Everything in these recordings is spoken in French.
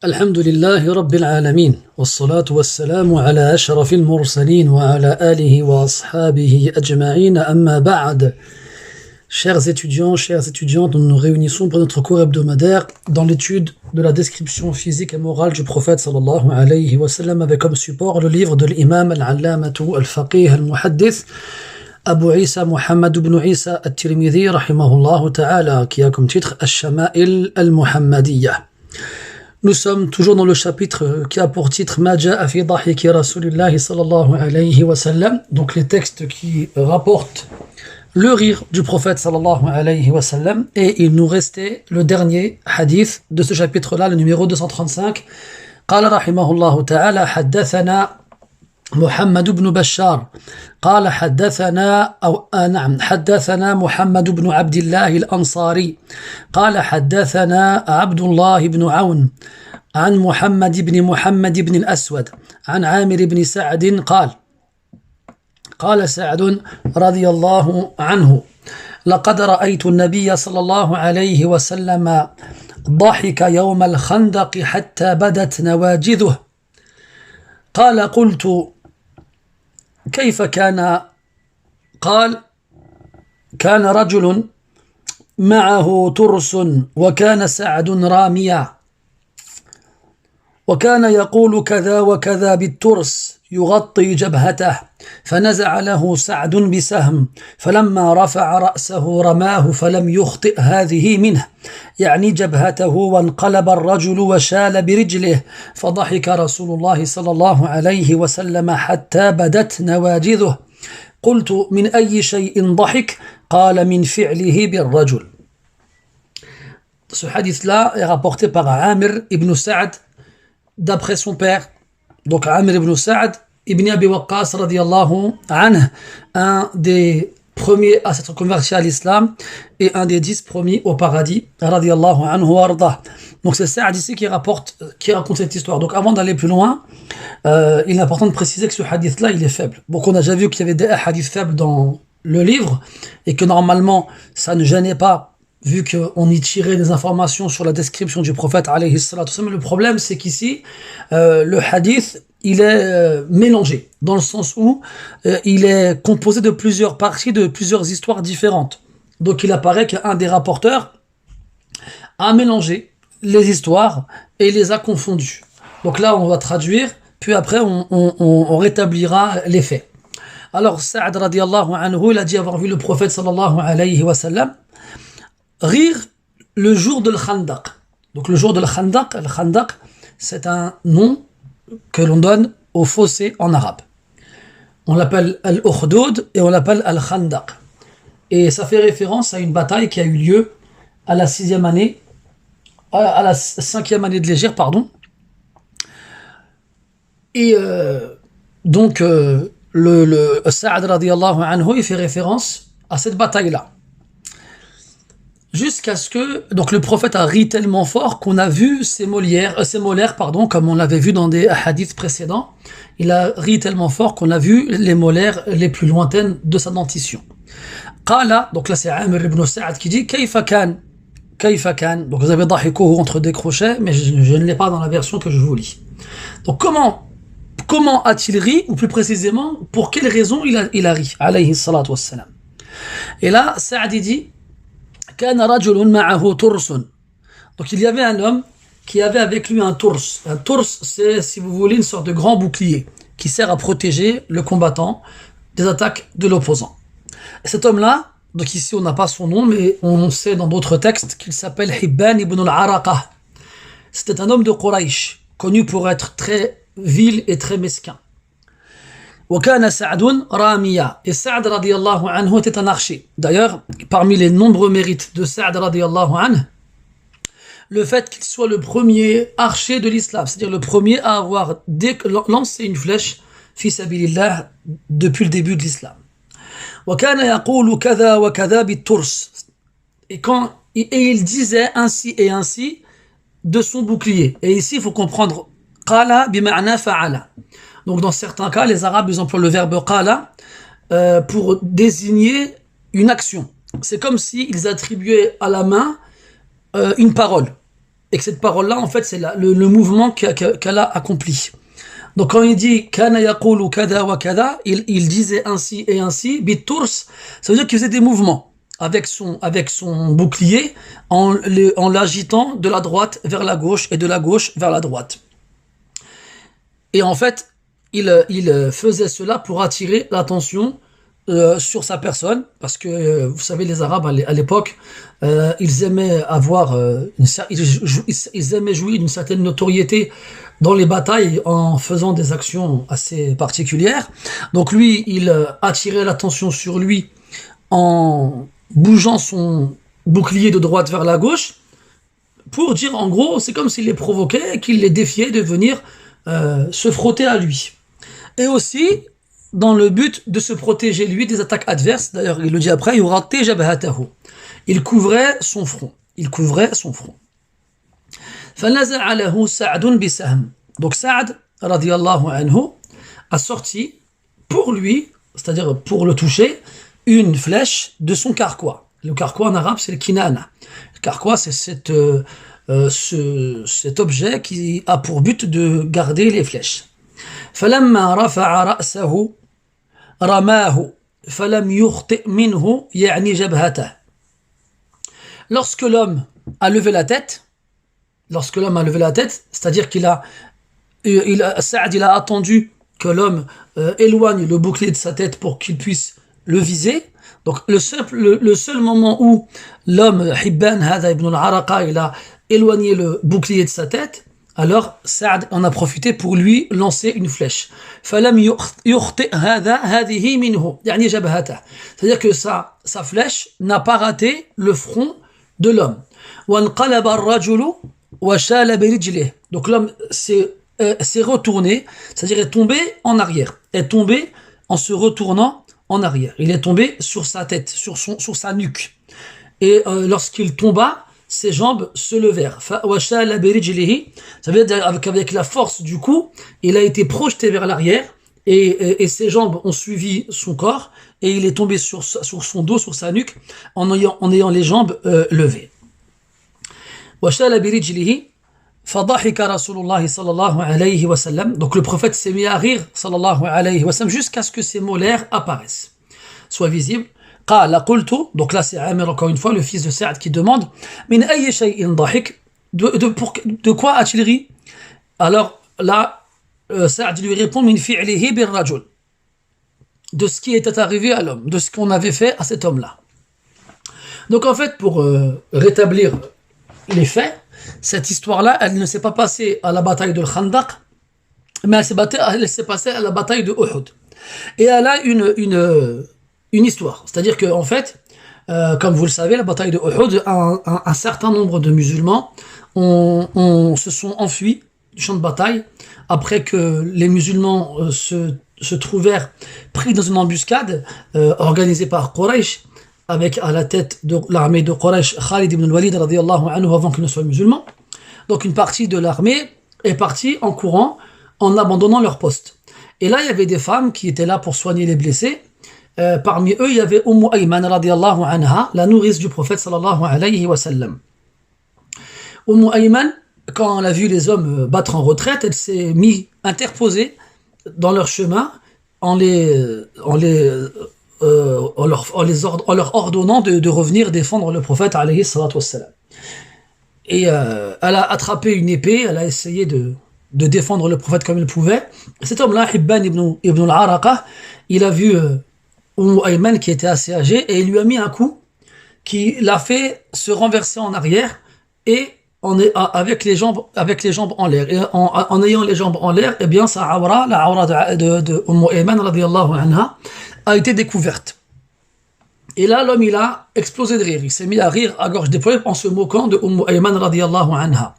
الحمد لله رب العالمين والصلاة والسلام على أشرف المرسلين وعلى آله وأصحابه أجمعين أما بعد. Chers étudiants, chères étudiantes, nous nous réunissons pour notre cours hebdomadaire dans l'étude de la description physique et morale du prophète sallallahu alayhi wa sallam avec comme support le livre de l'imam al-allamatu al-faqih al-muhaddith Abu Isa Muhammad ibn Isa al-Tirmidhi rahimahullah ta'ala qui a comme titre Al-Shama'il al-Muhammadiyya. Nous sommes toujours dans le chapitre qui a pour titre Ma ja'a fi dahiki Rasulillahi sallallahu alayhi wa sallam, donc les textes qui rapportent le rire du prophète sallallahu alayhi wa sallam, et il nous restait le dernier hadith de ce chapitre-là, le numéro 235. قال رحمه الله تعالى حدثنا محمد بن بشار قال حدثنا حدثنا محمد بن عبد الله الأنصاري قال حدثنا عبد الله بن عون عن محمد بن الأسود عن عامر بن سعد قال سعد رضي الله عنه لقد رأيت النبي صلى الله عليه وسلم ضحك يوم الخندق حتى بدت نواجذه قال قلت كيف كان؟ قال كان رجل معه ترس وكان سعد راميا وكان يقول كذا وكذا بالترس يغطي جبهته فنزع له سعد بسهم فلما رفع رأسه رماه فلم يخطئ هذه منه يعني جبهته وانقلب الرجل وشال برجله فضحك رسول الله صلى الله عليه وسلم حتى بدت نواجذه قلت من أي شيء ضحك قال من فعله بالرجل. Ce hadith-là est rapporté par Amir ibn Sa'd d'après son père. Donc Amir ibn Sa'd ibn Abi Waqqas radiyallahu anhu, un des premiers à s'être converti à l'islam et un des 10 premiers au paradis radiyallahu anhu warda. Donc c'est Sa'd ici qui raconte cette histoire. Donc avant d'aller plus loin, il est important de préciser que ce hadith là il est faible. Donc on a déjà vu qu'il y avait des hadiths faibles dans le livre et que normalement ça ne gênait pas vu qu'on y tirait des informations sur la description du prophète alayhi salatu wasallam. Mais le problème c'est qu'ici le hadith il est mélangé dans le sens où il est composé de plusieurs parties, de plusieurs histoires différentes. Donc il apparaît qu'un des rapporteurs a mélangé les histoires et les a confondues. Donc là on va traduire, puis après on rétablira les faits. Alors Sa'd radiyallahu anhu, il a dit avoir vu le prophète sallallahu alayhi wa sallam rire le jour de l'Khandaq. Donc le jour de l'Khandaq, le Khandaq, c'est un nom que l'on donne au fossé en arabe. On l'appelle Al-Ukhdud et on l'appelle Al-Khandaq. Et ça fait référence à une bataille qui a eu lieu à la 5e année de l'Hégire, pardon. Et donc le Sa'd radiyallahu anhu, il fait référence à cette bataille-là. Jusqu'à ce que donc le prophète a ri tellement fort qu'on a vu ses molaires, comme on l'avait vu dans des hadiths précédents. Il a ri tellement fort qu'on a vu les molaires les plus lointaines de sa dentition. Qala, donc là c'est Amir ibn Sa'd qui dit Kayfa kan. Donc vous avez dahikuhu entre des crochets, mais je ne l'ai pas dans la version que je vous lis. Donc comment a-t-il ri, ou plus précisément pour quelle raison il a ri alayhi salatu wassalam. Et là Sa'd dit donc il y avait un homme qui avait avec lui un tours. Un tours, c'est, si vous voulez, une sorte de grand bouclier qui sert à protéger le combattant des attaques de l'opposant. Et cet homme-là, donc ici on n'a pas son nom, mais on sait dans d'autres textes qu'il s'appelle Hibban ibn al-Araqah. C'était un homme de Quraysh, connu pour être très vil et très mesquin. وكان سعد راميا. Et Sa'd radiyallahu anhu était un archer. D'ailleurs, parmi les nombreux mérites de Sa'd radiyallahu anhu, le fait qu'il soit le premier archer de l'islam, c'est-à-dire le premier à avoir lancé une flèche fi sabilillah depuis le début de l'islam. وكان يقول كذا وكذا بالترس. Et il disait ainsi et ainsi de son bouclier. Et ici, il faut comprendre qala bima'na fa'ala. Donc dans certains cas, les Arabes ils emploient le verbe qala pour désigner une action. C'est comme s'ils attribuaient à la main une parole. et que cette parole-là, en fait, c'est le mouvement qu'elle a accompli. Donc quand il dit kana yaqulu kada wa kada, il disait ainsi et ainsi, biturs, ça veut dire qu'il faisait des mouvements avec son bouclier en l'agitant de la droite vers la gauche et de la gauche vers la droite. Et en fait, il faisait cela pour attirer l'attention sur sa personne, parce que vous savez, les Arabes à l'époque, ils aimaient avoir ils aimaient jouir d'une certaine notoriété dans les batailles en faisant des actions assez particulières. Donc lui, il attirait l'attention sur lui en bougeant son bouclier de droite vers la gauche, pour dire en gros, c'est comme s'il les provoquait et qu'il les défiait de venir se frotter à lui. Et aussi, dans le but de se protéger lui des attaques adverses, d'ailleurs il le dit après, yurati jabhatahu. Il couvrait son front. Il couvrait son front. فَنَزَعَ لَهُ سَعْدٌ بِسَهْمٍ. Donc Sa'd, radiyallahu anhu, a sorti pour lui, c'est-à-dire pour le toucher, une flèche de son carquois. Le carquois en arabe, c'est le kinana. Le carquois, c'est cet objet qui a pour but de garder les flèches. فَلَمَّا رَفَعَ رَأْسَهُ رَمَاهُ فَلَمْ يُخْطِئْ مِنْهُ يَعْنِي جَبْهَتَهُ. Lorsque l'homme a levé la tête, c'est-à-dire Saad il a attendu que l'homme éloigne le bouclier de sa tête pour qu'il puisse le viser. Donc le seul moment où l'homme Hibban Hada ibn al-Araqa il a éloigné le bouclier de sa tête, alors Saad en a profité pour lui lancer une flèche. فَلَمْ يُخْطِئْ هَذِهِ مِنْهُ يعني جبهته. C'est-à-dire que sa flèche n'a pas raté le front de l'homme. وَانْقَلَبَ الرَّجُلُ وَشَالَ بِرِجْلِهِ. Donc l'homme s'est retourné, c'est-à-dire est tombé en arrière, est tombé en se retournant en arrière. Il est tombé sur sa tête, sur sa nuque. Et lorsqu'il tomba, ses jambes se levèrent. وَشَالَ بِرِجْلِهِ. Ça veut dire avec la force du coup, il a été projeté vers l'arrière et ses jambes ont suivi son corps et il est tombé sur son dos, sur sa nuque, en ayant les jambes levées. وَشَالَ بِرِجْلِهِ فَضَحِكَ رَسُولُ اللَّهِ صَلَّى اللَّهُ عَلَيْهِ وَسَلَّمَ. Donc le prophète s'est mis à rire, sallallahu alayhi wa sallam, jusqu'à ce que ses molaires apparaissent, soient visibles. قال قلت, donc là c'est Amir encore une fois, le fils de Saad qui demande من أي شيء ضحك, de quoi a-t-il ri? Alors là Saad lui répond من فعله بالرجل, de ce qui était arrivé à l'homme, de ce qu'on avait fait à cet homme-là. Donc en fait, pour rétablir les faits, cette histoire-là, elle ne s'est pas passée à la bataille de Khandaq, mais elle s'est passée à la bataille de Uhud. Et elle a une histoire. C'est-à-dire que, en fait, comme vous le savez, la bataille de Uhud, un certain nombre de musulmans se sont enfuis du champ de bataille après que les musulmans se trouvèrent pris dans une embuscade organisée par Quraysh, avec à la tête de l'armée de Quraysh Khalid ibn al-Walid radiyallahu anhu, avant qu'il ne soit musulman. Donc une partie de l'armée est partie en courant, en abandonnant leur poste. Et là, il y avait des femmes qui étaient là pour soigner les blessés. Parmi eux, il y avait Ayman radiyallahu anha, la nourrice du prophète sallallahu alayhi wa sallam. Ayman, quand elle a vu les hommes battre en retraite, elle s'est mise interposée dans leur chemin en leur ordonnant de revenir défendre le prophète alayhi salatu wassalam. Et elle a attrapé une épée, elle a essayé de défendre le prophète comme il pouvait. Cet homme-là, Hibban ibn al-Araqa, il a vu Ayman qui était assez âgé et il lui a mis un coup qui l'a fait se renverser en arrière et avec les jambes en l'air. Et en ayant les jambes en l'air, eh bien sa awra, la awra de Ayman radiyallahu anha, a été découverte. Et là, l'homme, il a explosé de rire. Il s'est mis à rire à gorge déployée en se moquant de Ayman radiyallahu anha.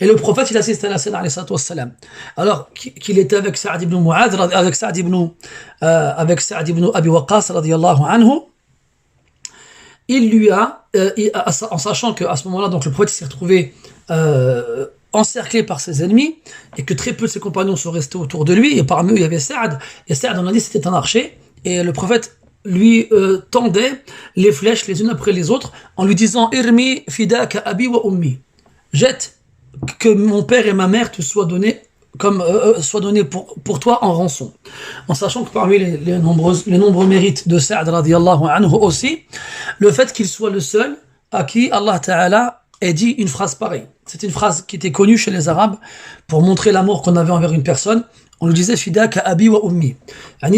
Et le prophète, il assiste à la scène, alayhi salatu wassalam. Alors qu'il était avec Sa'd ibn Mu'adh, avec Sa'd ibn Abi Waqqas radiyallahu anhu, il lui a, en sachant qu'à ce moment-là, donc le prophète s'est retrouvé encerclé par ses ennemis et que très peu de ses compagnons sont restés autour de lui, et parmi eux il y avait Sa'd, et Sa'd, on a dit, c'était un archer, et le prophète lui tendait les flèches les unes après les autres en lui disant Irmi fidaka abi wa ummi, jette que mon père et ma mère te soient donnés soit donné pour toi en rançon. En sachant que parmi les nombreux mérites de Sa'd radiyallahu anhu aussi, le fait qu'il soit le seul à qui Allah Ta'ala ait dit une phrase pareille. C'est une phrase qui était connue chez les Arabes pour montrer l'amour qu'on avait envers une personne. On lui disait Fidaka abi wa ummi.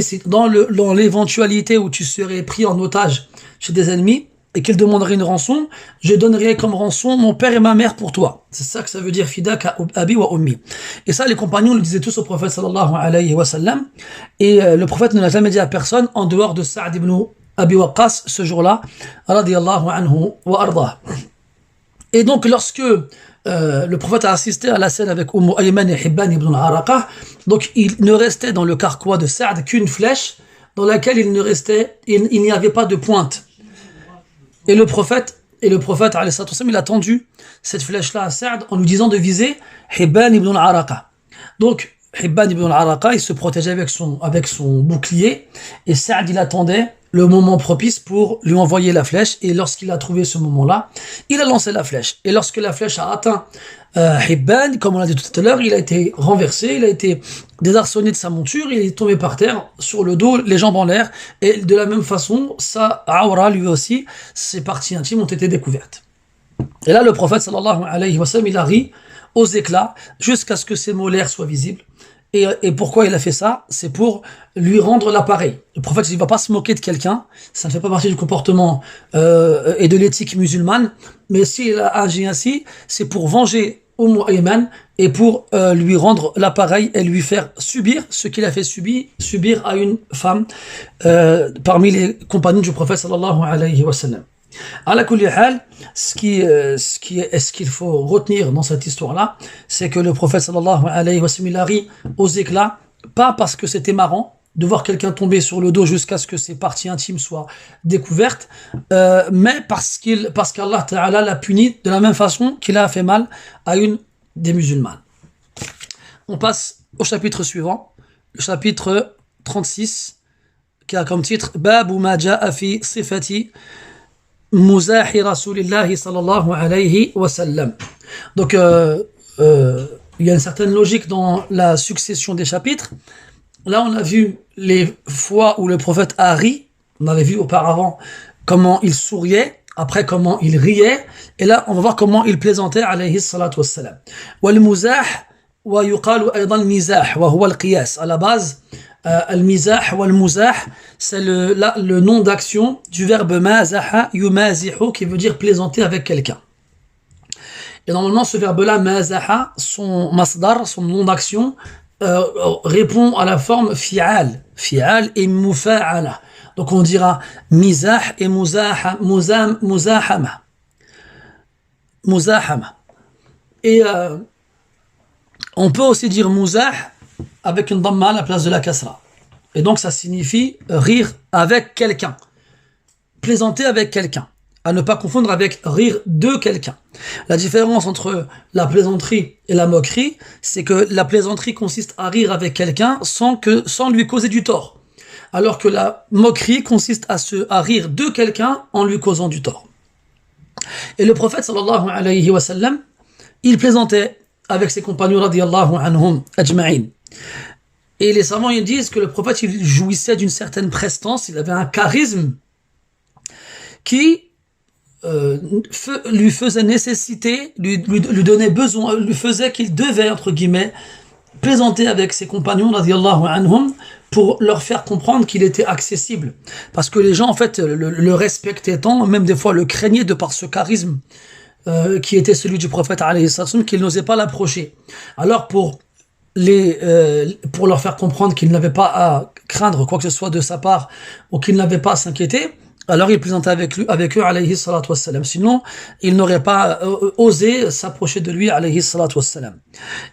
C'est dans l'éventualité où tu serais pris en otage chez des ennemis et qu'ils demanderaient une rançon, je donnerai comme rançon mon père et ma mère pour toi. C'est ça que ça veut dire Fidaka abi wa ummi. Et ça, les compagnons le disaient tous au prophète sallallahu alayhi wa sallam. Et le prophète ne l'a jamais dit à personne en dehors de Sa'd ibn Abi Waqqas ce jour-là, radiyallahu anhu wa ardah. Et donc, lorsque le prophète a assisté à la scène avec Ayman et Hibban ibn al-Araqa, donc il ne restait dans le carquois de Sa'd qu'une flèche dans laquelle il n'y avait pas de pointe. Et le prophète, il a tendu cette flèche-là à Sa'd en lui disant de viser Hibban ibn al-Araqa. Donc, Hibban ibn al-Araqa, il se protégeait avec son bouclier, et Sa'd, il attendait le moment propice pour lui envoyer la flèche, et lorsqu'il a trouvé ce moment-là, il a lancé la flèche. Et lorsque la flèche a atteint Hibban, comme on l'a dit tout à l'heure, il a été renversé, il a été désarçonné de sa monture, il est tombé par terre, sur le dos, les jambes en l'air, et de la même façon, sa aura, lui aussi, ses parties intimes ont été découvertes. Et là, le prophète, sallallahu alayhi wa sallam, il a ri aux éclats, jusqu'à ce que ses molaires soient visibles. Et pourquoi il a fait ça? C'est pour lui rendre l'appareil. Le prophète, il ne va pas se moquer de quelqu'un, ça ne fait pas partie du comportement et de l'éthique musulmane, mais s'il a agi ainsi, c'est pour venger Ayman et pour lui rendre l'appareil et lui faire subir ce qu'il a fait subir à une femme parmi les compagnons du prophète sallallahu alayhi wa sallam. À la kulli hal, ce qu'il faut retenir dans cette histoire-là, c'est que le prophète sallallahu alayhi wa sallam, il a ri aux éclats, pas parce que c'était marrant de voir quelqu'un tomber sur le dos jusqu'à ce que ses parties intimes soient découvertes, mais parce qu'Allah Ta'ala l'a puni de la même façon qu'il a fait mal à une des musulmanes. On passe au chapitre suivant, le chapitre 36, qui a comme titre Babu ma ja'a fi sifati Muzahi Rasulillahi sallallahu alayhi wa sallam. Donc, il y a une certaine logique dans la succession des chapitres. Là, on a vu les fois où le prophète a ri. On avait vu auparavant comment il souriait, après comment il riait. Et là, on va voir comment il plaisantait, alayhi salatu wassalam. Wal muzah wa yuqalu aydan mizah wa huwa al-qiyas. À la base, al-mizah wal muzah, c'est le nom d'action du verbe mazaha yumazihu, qui veut dire plaisanter avec quelqu'un. Et normalement, ce verbe-là, mazaha, son masdar, son nom d'action, répond à la forme fi'al et mufa'ala. Donc on dira mizah et muzahama. Et on peut aussi dire muzah avec une dhamma à la place de la kasra. Et donc ça signifie rire avec quelqu'un, plaisanter avec quelqu'un, à ne pas confondre avec rire de quelqu'un. La différence entre la plaisanterie et la moquerie, c'est que la plaisanterie consiste à rire avec quelqu'un sans lui causer du tort, alors que la moquerie consiste à rire de quelqu'un en lui causant du tort. Et le prophète sallallahu alayhi wa sallam, il plaisantait avec ses compagnons radiyallahu anhum ajma'in. Et les savants ils disent que le prophète il jouissait d'une certaine prestance, il avait un charisme qui lui faisait nécessité, lui donnait besoin, lui faisait qu'il devait, entre guillemets, plaisanter avec ses compagnons radiyallahu anhum pour leur faire comprendre qu'il était accessible. Parce que les gens, en fait, le respectaient tant, même des fois le craignaient de par ce charisme qui était celui du prophète alayhi sallam, qu'ils n'osaient pas l'approcher. Alors pour leur faire comprendre qu'ils n'avaient pas à craindre quoi que ce soit de sa part ou qu'ils n'avaient pas à s'inquiéter, alors il plaisantait avec eux alayhi salatu wassalam. Sinon, il n'aurait pas osé s'approcher de lui alayhi salatu wassalam.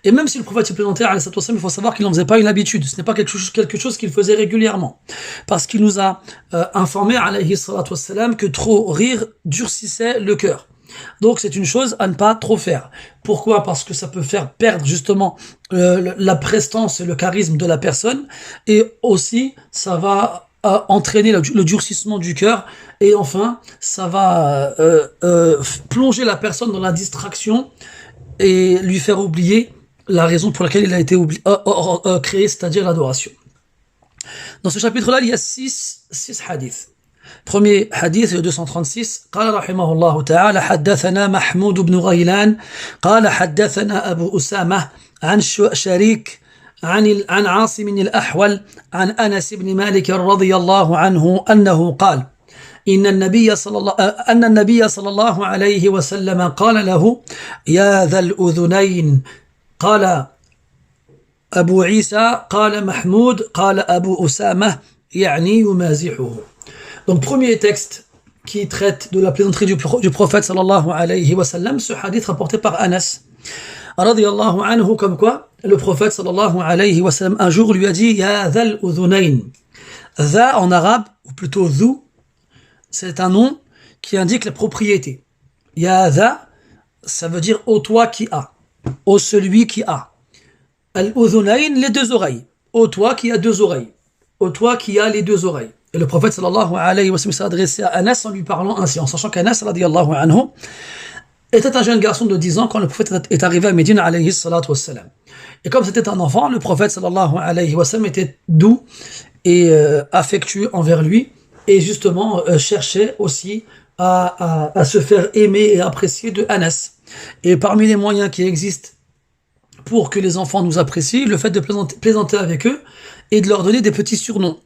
Et même si le prophète se plaisantait alayhi salatu wassalam, il faut savoir qu'il n'en faisait pas une habitude. Ce n'est pas quelque chose qu'il faisait régulièrement. Parce qu'il nous a informé alayhi salatu wassalam que trop rire durcissait le cœur. Donc c'est une chose à ne pas trop faire. Pourquoi? Parce que ça peut faire perdre justement la prestance et le charisme de la personne, et aussi ça va entraîner le durcissement du cœur, et enfin ça va plonger la personne dans la distraction et lui faire oublier la raison pour laquelle il a été créé, c'est-à-dire l'adoration. Dans ce chapitre-là, il y a six hadiths. Premier hadith, le 236. قال رحمه الله تعالى حدثنا محمود بن غيلان قال حدثنا أبو أسامة عن شريك عن عاصم الأحول عن أنس بن مالك رضي الله عنه أنه قال أن النبي صلى الله عليه وسلم قال له يا ذا الأذنين قال أبو عيسى قال محمود قال أبو أسامة يعني يمازحه. Donc premier texte qui traite de la plaisanterie du prophète sallallahu alayhi wa sallam, ce hadith rapporté par Anas radiyallahu anhu, comme quoi le prophète sallallahu alayhi wa sallam un jour lui a dit Ya dhal udhunayn. Dha en arabe, ou plutôt dhu, c'est un nom qui indique la propriété. Ya dha, ça veut dire ô toi qui as, ô celui qui a. Al-udhunayn, les deux oreilles. Ô toi qui as deux oreilles. Ô toi qui as les deux oreilles. Et le prophète sallallahu alayhi wa sallam s'est adressé à Anas en lui parlant ainsi, en sachant qu'Anas radiyallahu anhu était un jeune garçon de 10 ans quand le prophète est arrivé à Médine alayhi salatu wassalam. Et comme c'était un enfant, le prophète sallallahu alayhi wa sallam était doux et affectueux envers lui et justement cherchait aussi à se faire aimer et apprécier de Anas. Et parmi les moyens qui existent pour que les enfants nous apprécient, le fait de plaisanter avec eux et de leur donner des petits surnoms.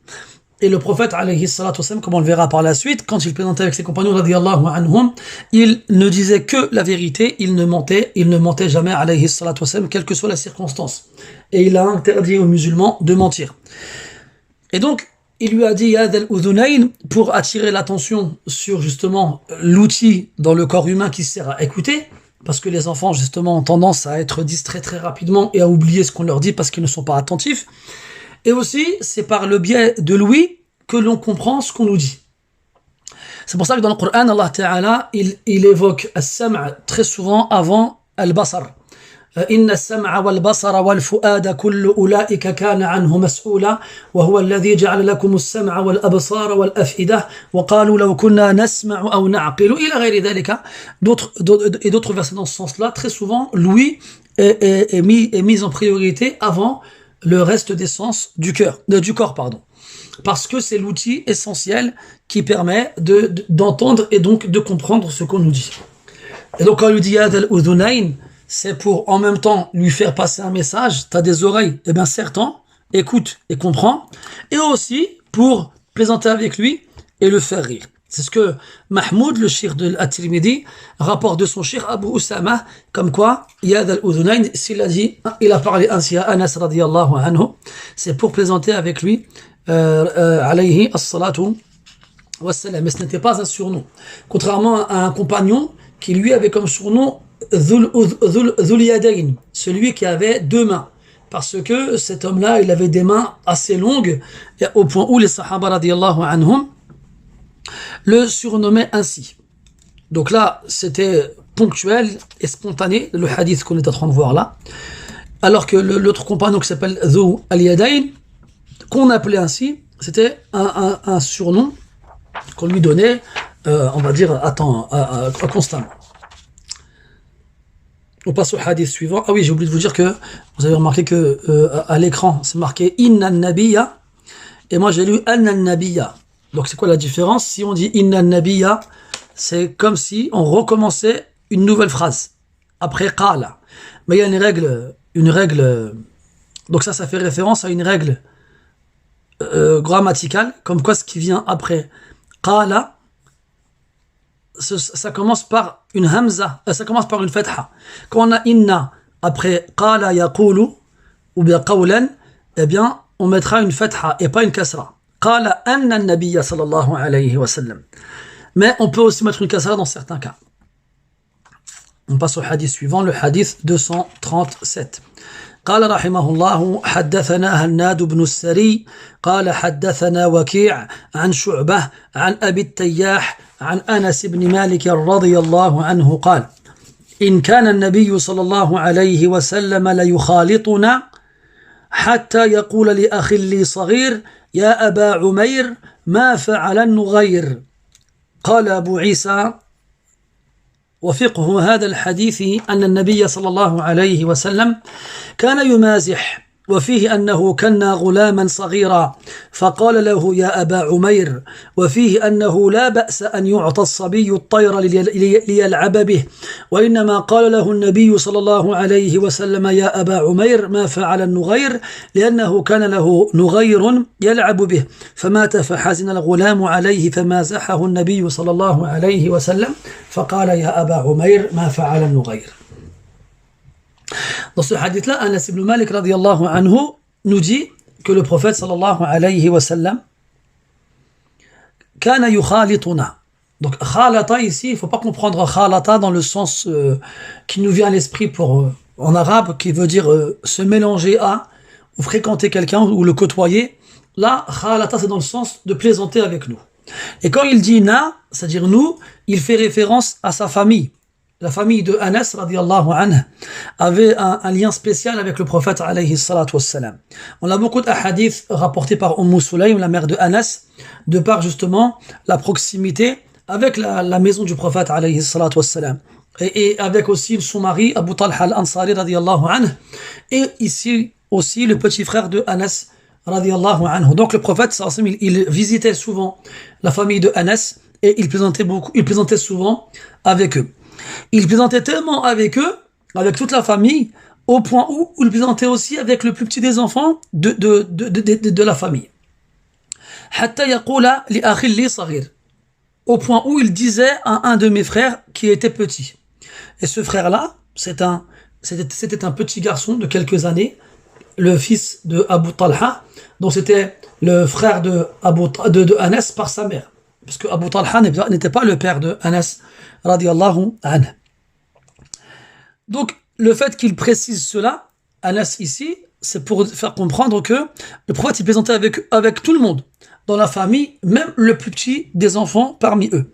Et le prophète, alayhi salatu wassalam, comme on le verra par la suite, quand il plaisantait avec ses compagnons, radiyallahu anhum, il ne disait que la vérité, il ne mentait jamais, alayhi salatu wassalam, quelle que soit la circonstance. Et il a interdit aux musulmans de mentir. Et donc, il lui a dit, Ya dhal udhunayn, pour attirer l'attention sur justement l'outil dans le corps humain qui sert à écouter, parce que les enfants, justement, ont tendance à être distraits très rapidement et à oublier ce qu'on leur dit parce qu'ils ne sont pas attentifs. Et aussi, c'est par le biais de l'ouïe que l'on comprend ce qu'on nous dit. C'est pour ça que dans le Coran, Allah Ta'ala, il évoque as-sam' très souvent avant al-basar. Inna as-sam'a wal-basara wal-fu'ada kullu ulaika kana anhu mas'ula wa huwa alladhi ja'ala lakum as-sam'a wal-absara wal-af'ida wa qalu law kunna nasma'u aw na'qilu ila ghayri dhalika. D'autres versets dans ce sens-là, très souvent, l'ouïe est mise en priorité avant le reste des sens du corps, parce que c'est l'outil essentiel qui permet d'entendre et donc de comprendre ce qu'on nous dit. Et donc quand on lui dit Yad al-udhunayn, c'est pour en même temps lui faire passer un message. T'as des oreilles, eh bien serre-t'en, écoute et comprends, et aussi pour plaisanter avec lui et le faire rire. C'est ce que Mahmoud, le shir de At-Tirmidhi, rapporte de son shir Abu Usama, comme quoi, Yad al-Udhunayn, il a parlé ainsi à Anas radiyallahu anhu, c'est pour plaisanter avec lui, alayhi as-salatu wassalam. Mais ce n'était pas un surnom. Contrairement à un compagnon qui lui avait comme surnom Dhul Yadayn, celui qui avait deux mains. Parce que cet homme-là, il avait des mains assez longues, au point où les sahaba radiyallahu anhum le surnommait ainsi. Donc là, c'était ponctuel et spontané, le hadith qu'on est en train de voir là. Alors que l'autre compagnon qui s'appelle Dhu al-Yadayn, qu'on appelait ainsi, c'était un surnom qu'on lui donnait, on va dire, constamment. On passe au hadith suivant. Ah oui, j'ai oublié de vous dire que vous avez remarqué que à l'écran, c'est marqué Inna an-Nabiyya, et moi j'ai lu Anna an-Nabiyya. Donc c'est quoi la différence? Si on dit Inna an-Nabiyya, c'est comme si on recommençait une nouvelle phrase après Qala. Mais il y a une règle. Donc ça fait référence à une règle grammaticale, comme quoi ce qui vient après Qala, ça commence par une hamza, ça commence par une fatha. Quand on a Inna après Qala yaqulu ou bien Qawlan, eh bien on mettra une fatha et pas une kasra. Qala anna an-nabiyya sallallahu alayhi wa sallam. Mais on peut aussi mettre une kasra dans certains cas. On passe au hadith suivant, le hadith 237. قال رحمه الله حدثنا هناد بن السري قال حدثنا وكيع عن شعبة عن أبي التياح عن أنس بن مالك رضي الله عنه قال إن كان النبي صلى الله عليه وسلم ليخالطنا حتى يقول لأخ لي صغير يا أبا عمير ما فعل النغير قال أبو عيسى وفقه هذا الحديث أن النبي صلى الله عليه وسلم كان يمازح وفيه أنه كنا غلاما صغيرا فقال له يا أبا عمير وفيه أنه لا بأس أن يعطى الصبي الطير ليلعب به وإنما قال له النبي صلى الله عليه وسلم يا أبا عمير ما فعل النغير لأنه كان له نغير يلعب به فمات فحزن الغلام عليه فمازحه النبي صلى الله عليه وسلم فقال يا أبا عمير ما فعل النغير. Dans ce hadith-là, Anas ibn Malik radiyallahu anhu nous dit que le prophète sallallahu alayhi wa sallam kana yukhalituna. Donc khalata ici, il ne faut pas comprendre khalata dans le sens qui nous vient à l'esprit en arabe, qui veut dire se mélanger à ou fréquenter quelqu'un ou le côtoyer. Là, khalata c'est dans le sens de plaisanter avec nous. Et quand il dit na, c'est-à-dire nous, il fait référence à sa famille. La famille de Anas radiyallahu anhu avait un lien spécial avec le prophète alayhi salatu wassalam. On a beaucoup de hadiths rapportés par Sulaym, la mère de Anas, de par justement la proximité avec la maison du prophète alayhi salatu wassalam. Et avec aussi son mari Abu Talha al-Ansari radiyallahu anhu. Et ici aussi le petit frère de Anas radiyallahu anhu. Donc le prophète sallallahu alayhi wa sallam, il visitait souvent la famille de Anas et il plaisantait souvent avec eux. Il plaisantait tellement avec eux, avec toute la famille, au point où il plaisantait aussi avec le plus petit des enfants de la famille. Au point où il disait à un de mes frères qui était petit. Et ce frère-là, c'était un petit garçon de quelques années, le fils de Abu Talha, donc c'était le frère de Anas par sa mère. Parce que Abu Talha n'était pas le père de Anas radiyallahu anhu. Donc, le fait qu'il précise cela, Anas ici, c'est pour faire comprendre que le prophète il plaisantait avec tout le monde, dans la famille, même le plus petit des enfants parmi eux.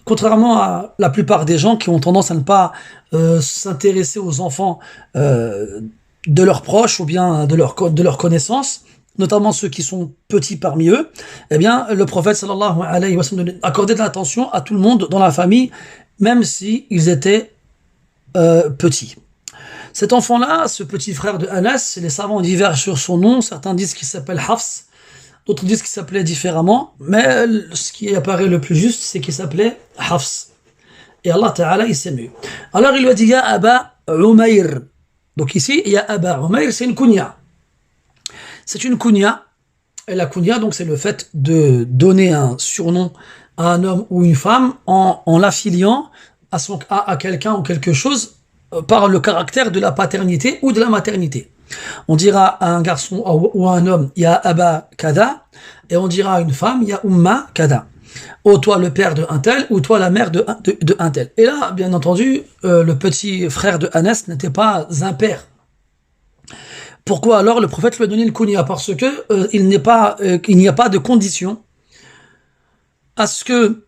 Contrairement à la plupart des gens qui ont tendance à ne pas s'intéresser aux enfants de leurs proches ou bien de leurs connaissances, notamment ceux qui sont petits parmi eux, eh bien, le prophète sallallahu alayhi wa sallam accordait de l'attention à tout le monde dans la famille, même si ils étaient petits. Cet enfant-là, ce petit frère de Anas, les savants divergent sur son nom. Certains disent qu'il s'appelle Hafs, d'autres disent qu'il s'appelait différemment, mais ce qui apparaît le plus juste, c'est qu'il s'appelait Hafs. Et Allah Ta'ala, il sait mieux. Alors il lui a dit, Ya Aba Umayr. Donc ici, Ya Aba Umayr, c'est une kunya. C'est une kunya, et la kunya, donc c'est le fait de donner un surnom à un homme ou une femme en l'affiliant à quelqu'un ou quelque chose par le caractère de la paternité ou de la maternité. On dira à un garçon ou à un homme, ya Aba Kada, et on dira à une femme, ya Umma Kada. Ou toi le père de un tel, ou toi la mère de un tel. Et là, bien entendu, le petit frère de Anas n'était pas un père. Pourquoi alors le prophète lui a donné une kunya? Parce que il n'y a pas de condition à ce que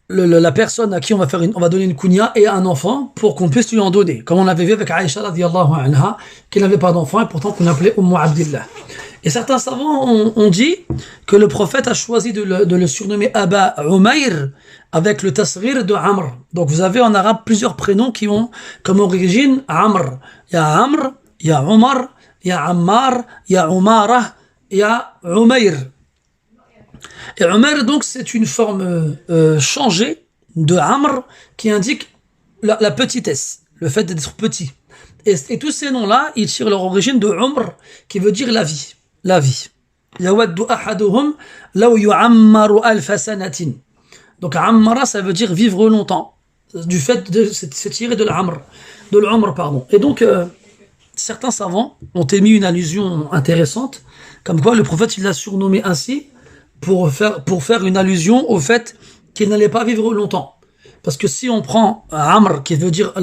la personne à qui on va donner une kunya ait un enfant pour qu'on puisse lui en donner. Comme on avait vu avec Aïcha radiyallahu anha, qui n'avait pas d'enfant et pourtant qu'on appelait Abdillah. Et certains savants ont dit que le prophète a choisi de le surnommer Aba Umayr avec le tasghir de Amr. Donc vous avez en arabe plusieurs prénoms qui ont comme origine Amr. Il y a Amr, il y a Omar, il y a Ammar, il y a Umara, il y a Umayr. Et Umayr, donc, c'est une forme changée de Amr qui indique la petitesse, le fait d'être petit. Et tous ces noms-là, ils tirent leur origine de Umr, qui veut dire la vie. La vie. Yawaddu ahaduhum law yu'ammaru alfa sanatin. Donc, Ammara, ça veut dire vivre longtemps. Du fait c'est tiré de l'Umr, pardon. Et donc, certains savants ont émis une allusion intéressante, comme quoi le prophète il l'a surnommé ainsi pour faire une allusion au fait qu'il n'allait pas vivre longtemps. Parce que si on prend Amr qui veut dire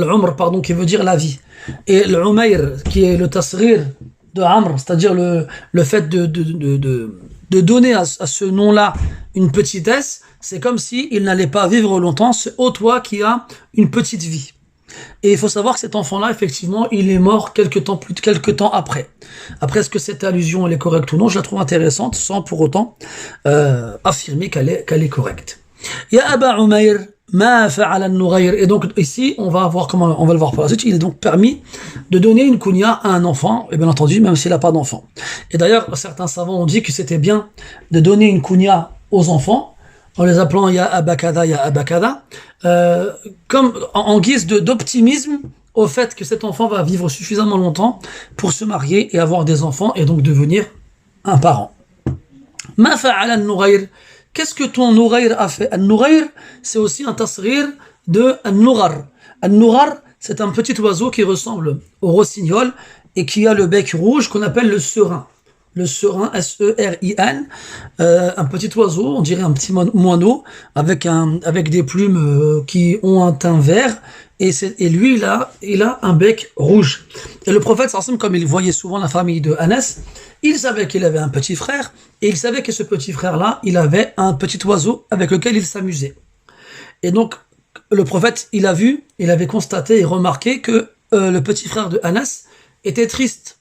qui veut dire la vie, et l'Umayr qui est le tasghir de Amr, c'est-à-dire le fait de donner à ce nom-là une petitesse, c'est comme si il n'allait pas vivre longtemps. C'est toi qui a une petite vie. Et il faut savoir que cet enfant-là, effectivement, il est mort quelques temps après. Après, est-ce que cette allusion elle est correcte ou non? Je la trouve intéressante, sans pour autant affirmer qu'elle est correcte. Ya Aba Umayr, Ma fa'ala an-nughayr. Et donc ici, on va voir comment on va le voir par la suite. Il est donc permis de donner une kunya à un enfant, et bien entendu, même s'il n'a pas d'enfant. Et d'ailleurs, certains savants ont dit que c'était bien de donner une kunya aux enfants, en les appelant ya abakada, comme en guise d'optimisme au fait que cet enfant va vivre suffisamment longtemps pour se marier et avoir des enfants et donc devenir un parent. Ma fa'ala an-nughayr. Qu'est-ce que ton Nughayr a fait? An-Nughayr, c'est aussi un tasghir de An-Nughar. An-Nughar, c'est un petit oiseau qui ressemble au rossignol et qui a le bec rouge qu'on appelle le serin. Le serin, S-E-R-I-N, un petit oiseau, on dirait un petit moineau, avec des plumes qui ont un teint vert, et lui, il a un bec rouge. Et le prophète, comme il voyait souvent la famille de Anas, il savait qu'il avait un petit frère, et il savait que ce petit frère-là, il avait un petit oiseau avec lequel il s'amusait. Et donc, le prophète, il avait constaté et remarqué que le petit frère de Anas était triste.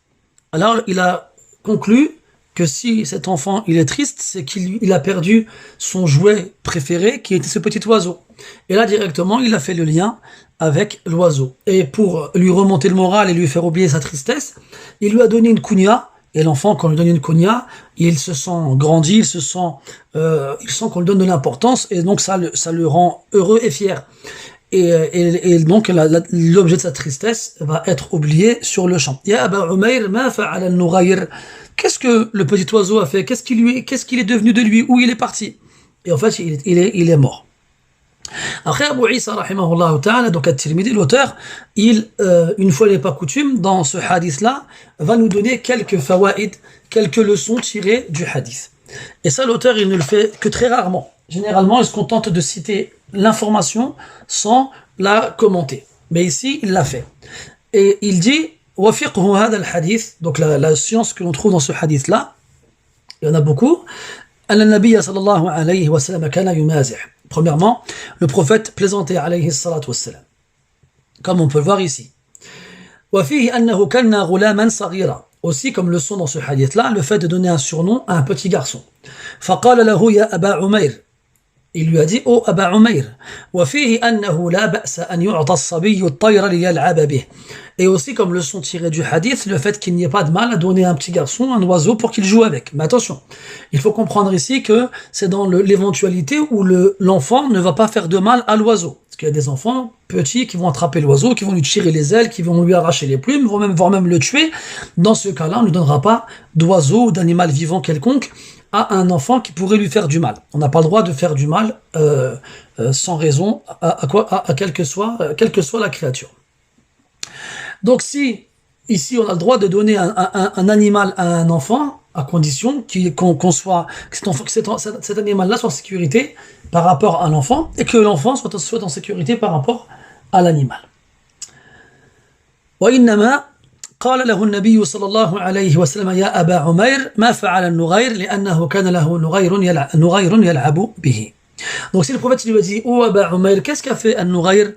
Alors, il a conclu que si cet enfant, il est triste, c'est qu'il a perdu son jouet préféré, qui était ce petit oiseau. Et là, directement, il a fait le lien avec l'oiseau. Et pour lui remonter le moral et lui faire oublier sa tristesse, il lui a donné une kunya. Et l'enfant, quand on lui donne une kunya, il se sent grandi, il sent qu'on lui donne de l'importance, et donc ça le rend heureux et fier. Et donc l'objet de sa tristesse va être oublié sur le champ. Ya Aba Umayr, ma fa'ala an-Nughayr. Qu'est-ce que le petit oiseau a fait? Qu'est-ce qu'il est devenu de lui? Où il est parti? Et en fait, il est mort. Après Abu Isa rahimahullah ta'ala, donc At-Tirmidhi, l'auteur, une fois n'est pas coutume, dans ce hadith-là, va nous donner quelques fawaïd, quelques leçons tirées du hadith. Et ça, l'auteur, il ne le fait que très rarement. Généralement, il se contente de citer l'information sans la commenter. Mais ici, il l'a fait. Et il dit, wa fiqhu hadha al-hadith, donc la science que l'on trouve dans ce hadith-là, il y en a beaucoup, anna an-nabiy sallallahu alayhi wa sallam kana yumazih. Premièrement, le prophète plaisantait alayhi salatu wassalam, comme on peut le voir ici. وَفِيهِ أَنَّهُ كَانَ غُلَامًا صَغِيرًا. Aussi, comme le son dans ce hadith-là, le fait de donner un surnom à un petit garçon. فَقَالَ لَهُ يَا أَبَا عُمَيْرٍ. Il lui a dit, oh Aba Umayr. وَفِيهِ أَنَّهُ لَا بَأْسَ أَنْ يُعْطَى الصَّبِيُّ الطَّيْرَ لِيَلْعَبَ بِهِ. Et aussi, comme le son tiré du hadith, le fait qu'il n'y ait pas de mal à donner à un petit garçon un oiseau pour qu'il joue avec. Mais attention, il faut comprendre ici que c'est dans l'éventualité où l'enfant ne va pas faire de mal à l'oiseau. Parce qu'il y a des enfants petits qui vont attraper l'oiseau, qui vont lui tirer les ailes, qui vont lui arracher les plumes, voire même le tuer. Dans ce cas-là, on ne lui donnera pas d'oiseau ou d'animal vivant quelconque à un enfant qui pourrait lui faire du mal. On n'a pas le droit de faire du mal sans raison à quelle que soit la créature. Donc si ici on a le droit de donner un animal à un enfant, à condition que cet animal-là soit en sécurité par rapport à l'enfant et que l'enfant soit en sécurité par rapport à l'animal. وإنما قال له النبي صلى الله عليه وسلم يا أبا عمير ما فعل النغير لأنه كان له نغير يلعب به. Donc si le prophète lui a dit oh Aba Umayr, qu'est-ce qu'a fait An-Nughayr,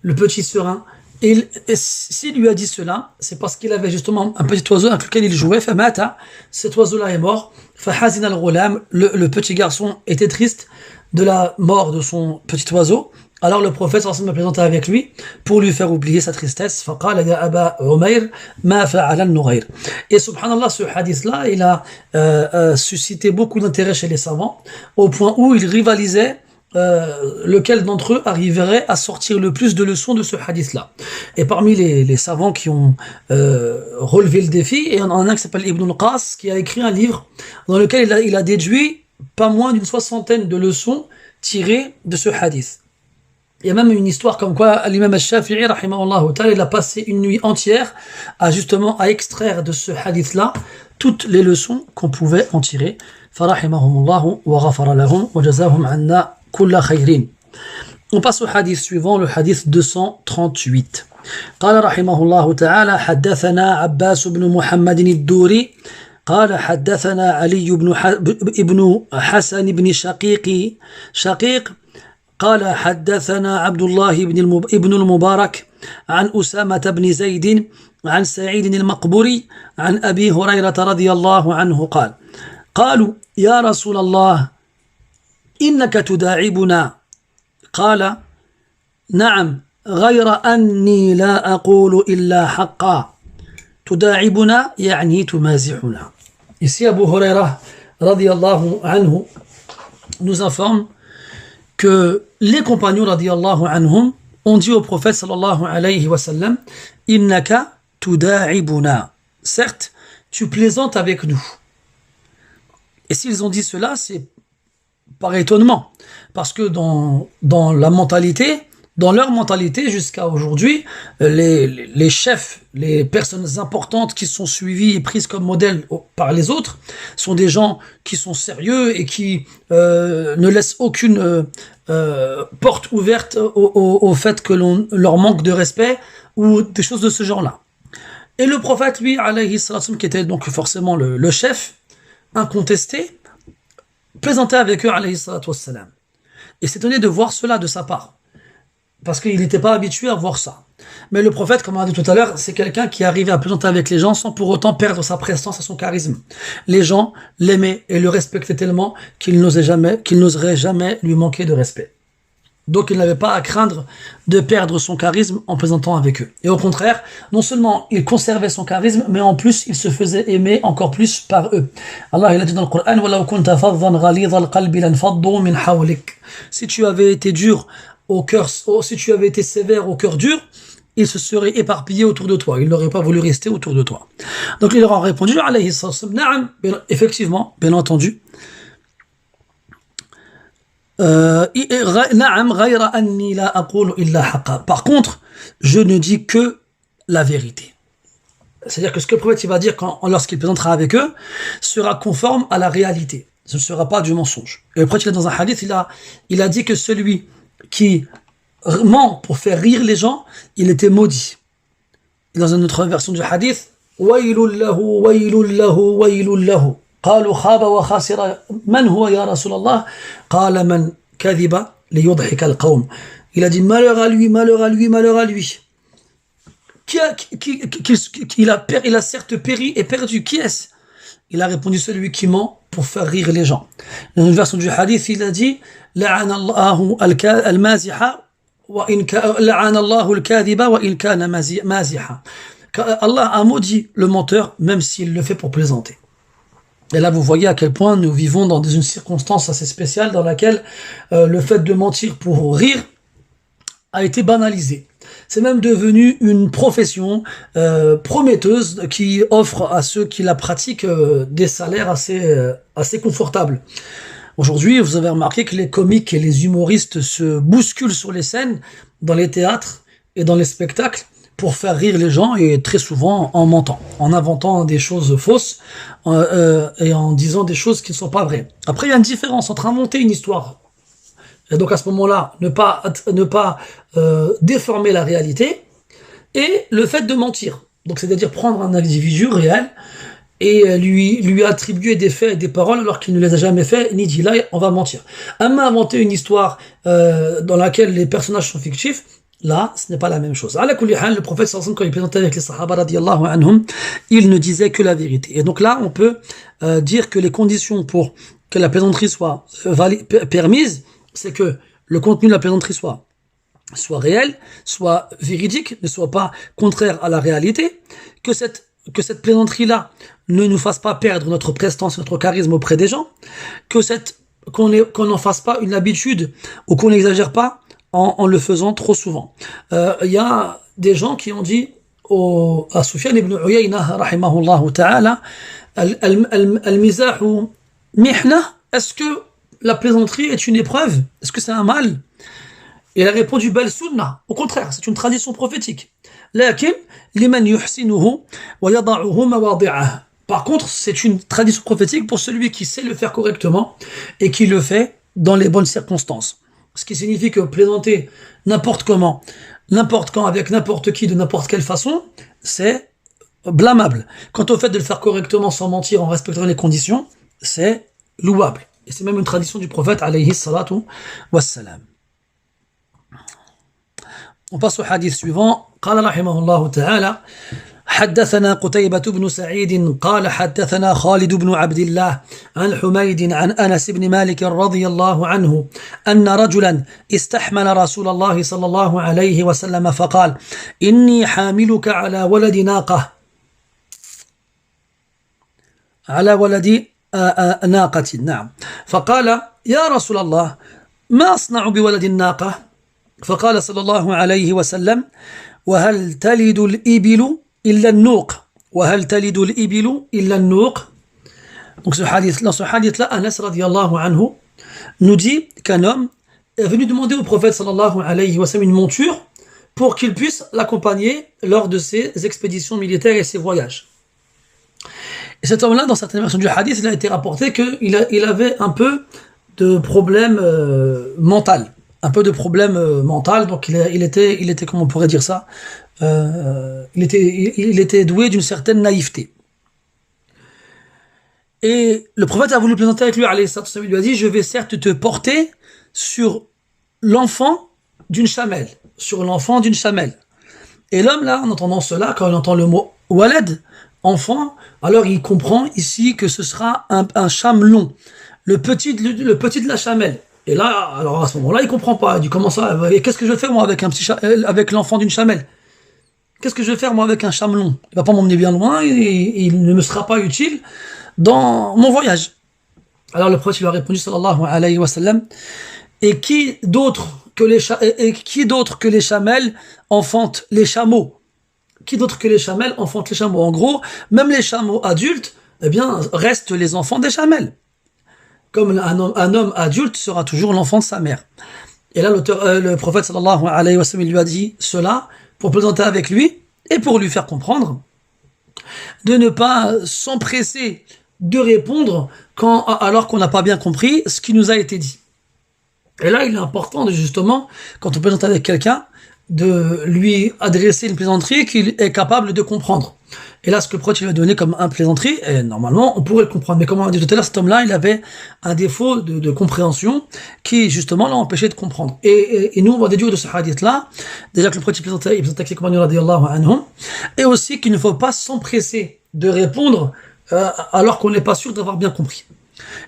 le petit serin? Et s'il lui a dit cela, c'est parce qu'il avait justement un petit oiseau avec lequel il jouait. Famata, cet oiseau-là est mort. Fahazin al-Ghulam, le petit garçon était triste de la mort de son petit oiseau. Alors le prophète s'est présenté avec lui pour lui faire oublier sa tristesse. Faqala ya Aba Umayr ma fa'ala an-Nughayr. Et subhanallah, ce hadith-là, il a suscité beaucoup d'intérêt chez les savants, au point où ils rivalisaient lequel d'entre eux arriverait à sortir le plus de leçons de ce hadith-là. Et parmi les savants qui ont relevé le défi, et il y en a un qui s'appelle Ibn al-Qas, qui a écrit un livre dans lequel il a déduit pas moins d'une 60aine de leçons tirées de ce hadith. Il y a même une histoire comme quoi l'imam al-Shafi'i, rahimahullah ta'ala, il a passé une nuit entière à extraire de ce hadith-là toutes les leçons qu'on pouvait en tirer. Farahimahumullahu wa ghafara lahum wa jazahum anna kulla khayrin. On passe au hadith suivant, le hadith 238. قال رحمه الله تعالى حدثنا عباس بن محمد الدوري قال حدثنا علي بن حسن بن شقيق قال حدثنا عبد الله بن المبارك عن أسامة بن زيد عن سعيد المقبري عن أبي هريرة رضي الله عنه قال قالوا يا رسول الله إنك تداعبنا قال نعم غير أني لا أقول إلا حقا تداعبنا يعني تمازحنا. Ici Abu Huraira radiyallahu anhu nous informe que les compagnons radiyallahu anhum ont dit au prophète sallallahu alayhi wa sallam innaka tuda'ibuna, certes tu plaisantes avec nous. Et s'ils ont dit cela, c'est par étonnement, parce que dans la mentalité, dans leur mentalité jusqu'à aujourd'hui, les chefs, les personnes importantes qui sont suivies et prises comme modèle par les autres sont des gens qui sont sérieux et qui ne laissent aucune porte ouverte au fait que l'on leur manque de respect ou des choses de ce genre-là. Et le prophète, lui, alayhi salam, qui était donc forcément le chef incontesté, plaisantait avec eux, alayhi salam. Et c'est étonné de voir cela de sa part, parce qu'il n'était pas habitué à voir ça. Mais le prophète, comme on a dit tout à l'heure, c'est quelqu'un qui arrivait à plaisanter avec les gens sans pour autant perdre sa prestance et son charisme. Les gens l'aimaient et le respectaient tellement qu'ils n'oseraient jamais lui manquer de respect. Donc il n'avait pas à craindre de perdre son charisme en plaisantant avec eux. Et au contraire, non seulement il conservait son charisme, mais en plus il se faisait aimer encore plus par eux. Allah il a dit dans le Coran وَلَوْ كُنْتَ فَظًّا غَلِيظَ الْقَلْبِ لَانْفَضُّوا مِنْ حَوْلِكَ. Si tu avais été dur au cœur, si tu avais été sévère au cœur dur, ils se seraient éparpillés autour de toi. Ils n'auraient pas voulu rester autour de toi. Donc il leur a répondu alayhi salam, na'am, effectivement, bien entendu. Par contre, je ne dis que la vérité. C'est-à-dire que ce que le prophète il va dire lorsqu'il présentera avec eux sera conforme à la réalité. Ce ne sera pas du mensonge. Et le prophète dans un hadith, il a dit que celui qui ment pour faire rire les gens, il était maudit. Et dans une autre version du hadith, waylul lahu, waylul lahu, waylul lahu. قالوا خاب وخاسر من هو يا رسول الله قال من كذب ليضحك القوم. Il a dit malheur à lui, malheur à lui, malheur à lui. Il a certes péri et perdu. Qui est-ce? Il a répondu celui qui ment pour faire rire les gens. Dans une version du hadith, il a dit لعن الله المازح وإن لعن الله الكاذب وإن كان مازحا. Allah a maudit le menteur même s'il le fait pour plaisanter. Et là, vous voyez à quel point nous vivons dans une circonstance assez spéciale dans laquelle le fait de mentir pour rire a été banalisé. C'est même devenu une profession prometteuse qui offre à ceux qui la pratiquent des salaires assez confortables. Aujourd'hui, vous avez remarqué que les comiques et les humoristes se bousculent sur les scènes, dans les théâtres et dans les spectacles, pour faire rire les gens, et très souvent en mentant, en inventant des choses fausses et en disant des choses qui ne sont pas vraies. Après, il y a une différence entre inventer une histoire, et donc à ce moment-là, ne pas déformer la réalité, et le fait de mentir. Donc c'est-à-dire prendre un individu réel et lui attribuer des faits et des paroles alors qu'il ne les a jamais fait, ni dit là, on va mentir. Inventer une histoire dans laquelle les personnages sont fictifs, là, ce n'est pas la même chose. Ala kulli hal, le prophète sallallahu alayhi wa sallam, quand il présentait avec les sahaba radiyallahu anhum, il ne disait que la vérité. Et donc là, on peut dire que les conditions pour que la plaisanterie soit permise, c'est que le contenu de la plaisanterie soit réel, soit véridique, ne soit pas contraire à la réalité, que cette plaisanterie-là ne nous fasse pas perdre notre prestance, notre charisme auprès des gens, qu'on n'en fasse pas une habitude ou qu'on n'exagère pas en le faisant trop souvent. Il y a des gens qui ont dit à Sufyan ibn Uyayna rahimahullah ta'ala al-mizahu mihna, est-ce que la plaisanterie est une épreuve? Est-ce que c'est un mal? Et il a répondu bal sunnah, au contraire, c'est une tradition prophétique. Lakin liman yuhsinuhu wa yada'uhu mawadi'ah. Par contre, c'est une tradition prophétique pour celui qui sait le faire correctement et qui le fait dans les bonnes circonstances. Ce qui signifie que plaisanter n'importe comment, n'importe quand, avec n'importe qui, de n'importe quelle façon, c'est blâmable. Quant au fait de le faire correctement, sans mentir, en respectant les conditions, c'est louable. Et c'est même une tradition du prophète, alayhi salatu wassalam. On passe au hadith suivant. قال رحمه الله تعالى حدثنا قتيبة بن سعيد قال حدثنا خالد بن عبد الله عن حميد عن أنس بن مالك رضي الله عنه أن رجلا استحمل رسول الله صلى الله عليه وسلم فقال إني حاملك على ولد ناقة على ولد ناقة نعم فقال يا رسول الله ما أصنع بولد الناقة فقال صلى الله عليه وسلم وهل تلد الإبل إلا النوق وهل تلد الإبل إلا النوق. Donc ce hadith-là, Anas radiallahu anhu nous dit qu'un homme est venu demander au prophète sallallahu alayhi wa sallam une monture pour qu'il puisse l'accompagner lors de ses expéditions militaires et ses voyages. Et cet homme-là, dans certaines versions du hadith, il a été rapporté qu'il avait un peu de problème mental. Un peu de problème mental, donc il était, comment on pourrait dire ça, il était doué d'une certaine naïveté. Et le prophète a voulu plaisanter avec lui, alayhi salatu wassalam, il lui a dit, je vais certes te porter sur l'enfant d'une chamelle, Et l'homme là, en entendant cela, quand il entend le mot walad, enfant, alors il comprend ici que ce sera un chamelon, le petit de la chamelle. Et là, alors à ce moment-là, il comprend pas. Il dit comment ça? Qu'est-ce que je vais faire moi avec l'enfant d'une chamelle? Qu'est-ce que je vais faire moi avec un chamelon? Il va pas m'emmener bien loin et il ne me sera pas utile dans mon voyage. Alors le prophète lui a répondu sallallahu alayhi wa sallam, et qui d'autre que les chamelles enfantent les chameaux? Qui d'autre que les chamelles enfantent les chameaux? En gros, même les chameaux adultes, eh bien, restent les enfants des chamelles. Comme un homme adulte sera toujours l'enfant de sa mère. Et là, le prophète sallallahu alayhi wa sallam lui a dit cela pour plaisanter avec lui et pour lui faire comprendre de ne pas s'empresser de répondre alors qu'on n'a pas bien compris ce qui nous a été dit. Et là, il est important justement, quand on plaisante avec quelqu'un, de lui adresser une plaisanterie qu'il est capable de comprendre. Et là, ce que le prophète lui a donné comme un plaisanterie, et normalement, on pourrait le comprendre. Mais comme on a dit tout à l'heure, cet homme-là, il avait un défaut de compréhension qui, justement, l'a empêché de comprendre. Et nous, on va déduire de ce hadith-là, déjà que le prophète plaisantait avec ses compagnons, radiyallahu anhum, et aussi qu'il ne faut pas s'empresser de répondre alors qu'on n'est pas sûr d'avoir bien compris.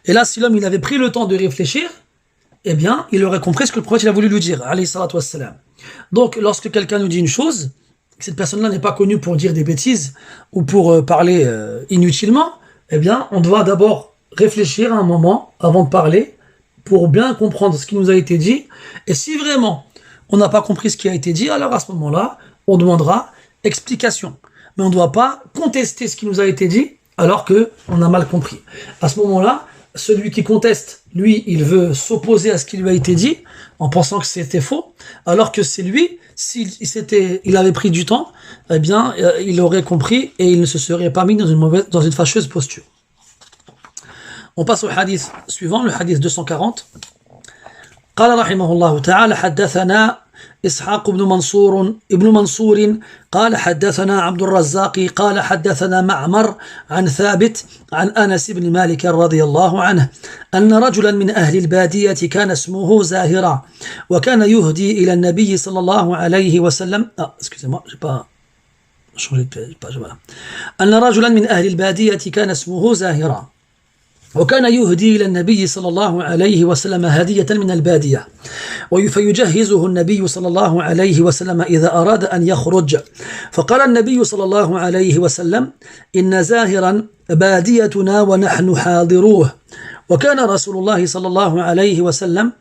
Et là, si l'homme, il avait pris le temps de réfléchir, eh bien, il aurait compris ce que le prophète a voulu lui dire, alayhi salatu wassalam. Donc, lorsque quelqu'un nous dit une chose, cette personne-là n'est pas connue pour dire des bêtises ou pour parler inutilement, eh bien, on doit d'abord réfléchir un moment avant de parler pour bien comprendre ce qui nous a été dit. Et si vraiment on n'a pas compris ce qui a été dit, alors à ce moment-là, on demandera explication. Mais on ne doit pas contester ce qui nous a été dit alors qu'on a mal compris. À ce moment-là, celui qui conteste, lui, il veut s'opposer à ce qui lui a été dit en pensant que c'était faux, alors que c'est lui, il avait pris du temps, eh bien, il aurait compris et il ne se serait pas mis dans une fâcheuse posture. On passe au hadith suivant, le hadith 240. قال رحمه الله تعالى حدثنا إسحاق بن منصور قال حدثنا عبد الرزاق قال حدثنا معمر عن ثابت عن أنس بن مالك رضي الله عنه أن رجلا من أهل البادية كان اسمه زاهرا وكان يهدي إلى النبي صلى الله عليه وسلم أن رجلا من أهل البادية كان اسمه زاهرا وكان يهدي إلى النبي صلى الله عليه وسلم هدية من البادية فيجهزه النبي صلى الله عليه وسلم إذا أراد أن يخرج فقال النبي صلى الله عليه وسلم إن زاهرا باديتنا ونحن حاضروه وكان رسول الله صلى الله عليه وسلم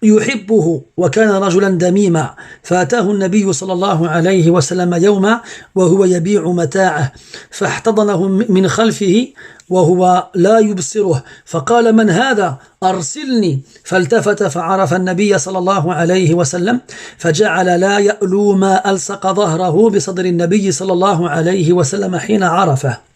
يحبه وكان رجلا دميما فأتاه النبي صلى الله عليه وسلم يوما وهو يبيع متاعه فاحتضنه من خلفه وهو لا يبصره فقال من هذا أرسلني فالتفت فعرف النبي صلى الله عليه وسلم فجعل لا يألو ما ألصق ظهره بصدر النبي صلى الله عليه وسلم حين عرفه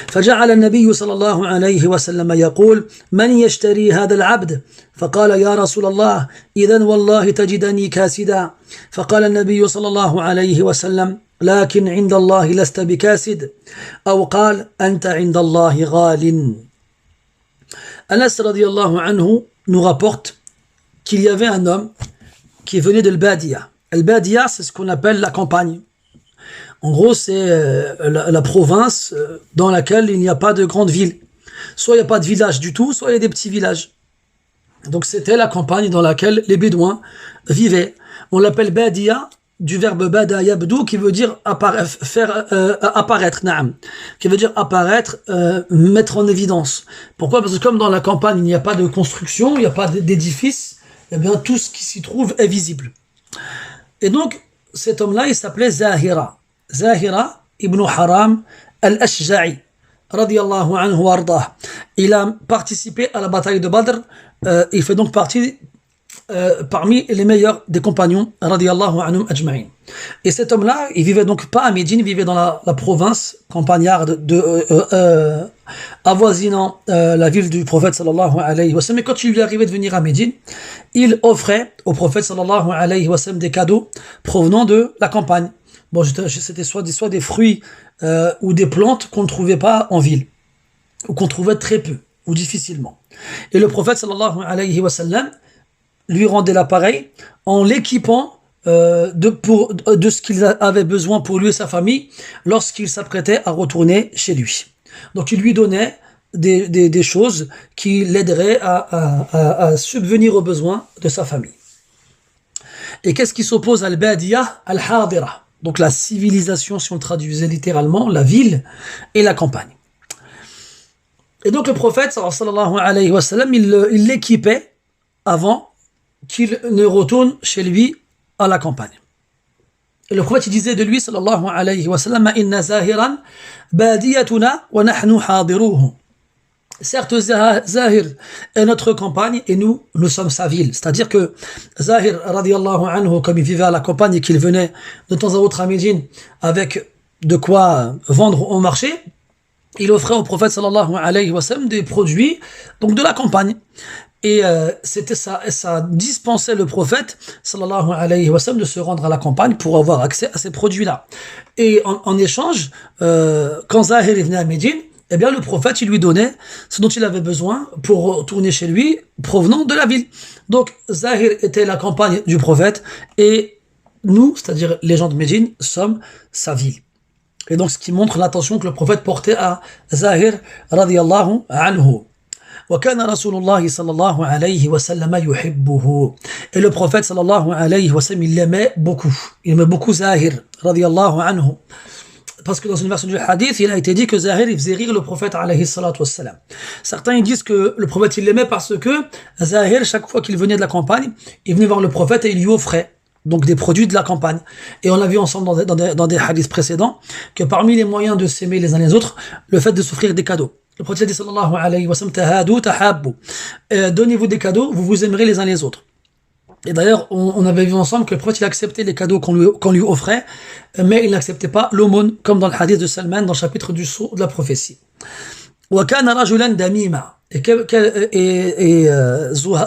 فجعل النبي صلى الله عليه وسلم يقول من يشتري هذا العبد فقال يا رسول الله إذن والله تجدني كاسدا فقال النبي صلى الله عليه وسلم لكن عند الله لست بكاسد أو قال أنت عند الله غال. Anas radiallahu anhu nous rapporte qu'il y avait un homme qui venait de l'Badia. Al-Badia, c'est ce qu'on appelle la campagne. En gros, c'est la province dans laquelle il n'y a pas de grande ville. Soit il n'y a pas de village du tout, soit il y a des petits villages. Donc c'était la campagne dans laquelle les Bédouins vivaient. On l'appelle Badia, du verbe bada yabdou, qui veut dire apparaître, naam, qui veut dire apparaître, mettre en évidence. Pourquoi? Parce que comme dans la campagne, il n'y a pas de construction, il n'y a pas d'édifice, eh bien tout ce qui s'y trouve est visible. Et donc, cet homme-là, il s'appelait Zahira. Zahira ibn Haram al-Ashja'i, radiyallahu anhu wa ardah. Il a participé à la bataille de Badr, il fait donc partie parmi les meilleurs des compagnons, radiyallahu anhum ajma'in. Et cet homme-là, il vivait donc pas à Médine, il vivait dans la province campagnarde avoisinant la ville du prophète sallallahu alayhi wa sallam. Et quand il lui arrivait de venir à Médine, il offrait au prophète sallallahu alayhi wa sallam des cadeaux provenant de la campagne. Bon, c'était soit des fruits ou des plantes qu'on ne trouvait pas en ville, ou qu'on trouvait très peu, ou difficilement. Et le prophète sallallahu alayhi wa sallam lui rendait l'appareil en l'équipant de ce qu'il avait besoin pour lui et sa famille lorsqu'il s'apprêtait à retourner chez lui. Donc il lui donnait des choses qui l'aideraient à subvenir aux besoins de sa famille. Et qu'est-ce qui s'oppose à al-Badiya al-Hadira? Donc la civilisation, si on le traduisait littéralement, la ville et la campagne. Et donc le prophète sallallahu alayhi wa sallam, il l'équipait avant qu'il ne retourne chez lui à la campagne. Et le prophète il disait de lui sallallahu alayhi wa sallam, inna zahiran badiyatuna wa nahnu hadiruhu. Certes, Zahir est notre campagne et nous sommes sa ville. C'est-à-dire que Zahir, radiyallahu anhu, comme il vivait à la campagne et qu'il venait de temps à autre à Médine avec de quoi vendre au marché, il offrait au prophète sallallahu alayhi wa sallam des produits donc de la campagne. Et ça dispensait le prophète sallallahu alayhi wa sallam de se rendre à la campagne pour avoir accès à ces produits-là. Et en échange, quand Zahir venait à Médine, eh bien le prophète il lui donnait ce dont il avait besoin pour retourner chez lui provenant de la ville. Donc Zahir était la campagne du prophète et nous, c'est-à-dire les gens de Médine, sommes sa ville. Et donc ce qui montre l'attention que le prophète portait à Zahir radiyallahu anhu. وكان رسول الله صلى الله عليه وسلم يحبه. Et le prophète sallallahu alayhi wa sallam, il l'aimait beaucoup. Il aimait beaucoup Zahir radiyallahu anhu. Parce que dans une version du hadith, il a été dit que Zahir, il faisait rire le prophète alayhi salatu wassalam. Certains ils disent que le prophète, il l'aimait parce que Zahir, chaque fois qu'il venait de la campagne, il venait voir le prophète et il lui offrait donc des produits de la campagne. Et on l'a vu ensemble dans des hadiths précédents, que parmi les moyens de s'aimer les uns les autres, le fait de s'offrir des cadeaux. Le prophète dit sallallahu alayhi wa sallam, tahadu tahabbu. Donnez-vous des cadeaux, vous vous aimerez les uns les autres. Et d'ailleurs, on avait vu ensemble que le prophète il acceptait les cadeaux qu'on lui offrait, mais il n'acceptait pas l'aumône, comme dans le hadith de Salman, dans le chapitre du sceau de la prophétie. وَكَانَ رَجُلًا دَمِيمًا. Et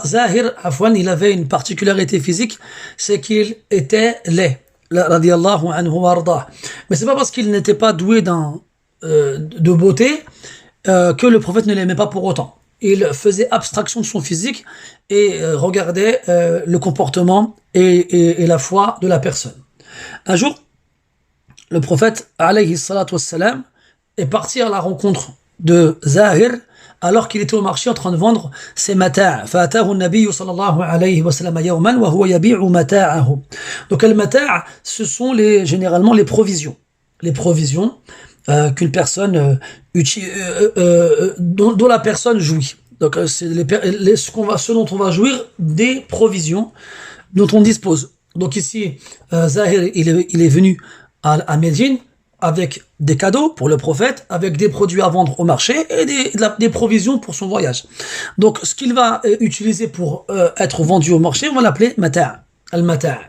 Zahir, Afwan, il avait une particularité physique, c'est qu'il était laid. Radiyallahu anhu wa ardah. Mais c'est pas parce qu'il n'était pas doué de beauté que le prophète ne l'aimait pas pour autant. Il faisait abstraction de son physique et regardait le comportement et la foi de la personne. Un jour, le prophète alayhi salatu wassalam est parti à la rencontre de Zahir alors qu'il était au marché en train de vendre ses mata'. فَأَتَاهُ النَّبِيُّ صلى الله عليه وسلم يوما وهو يبيع متاعه. Donc le mata', ce sont généralement les provisions. Les provisions qu'une personne dont la personne jouit. Donc c'est ce dont on va jouir des provisions dont on dispose. Donc ici, Zahir il est venu à Médine avec des cadeaux pour le prophète, avec des produits à vendre au marché et des provisions pour son voyage. Donc ce qu'il va utiliser pour être vendu au marché, on va l'appeler mata', al-mata'.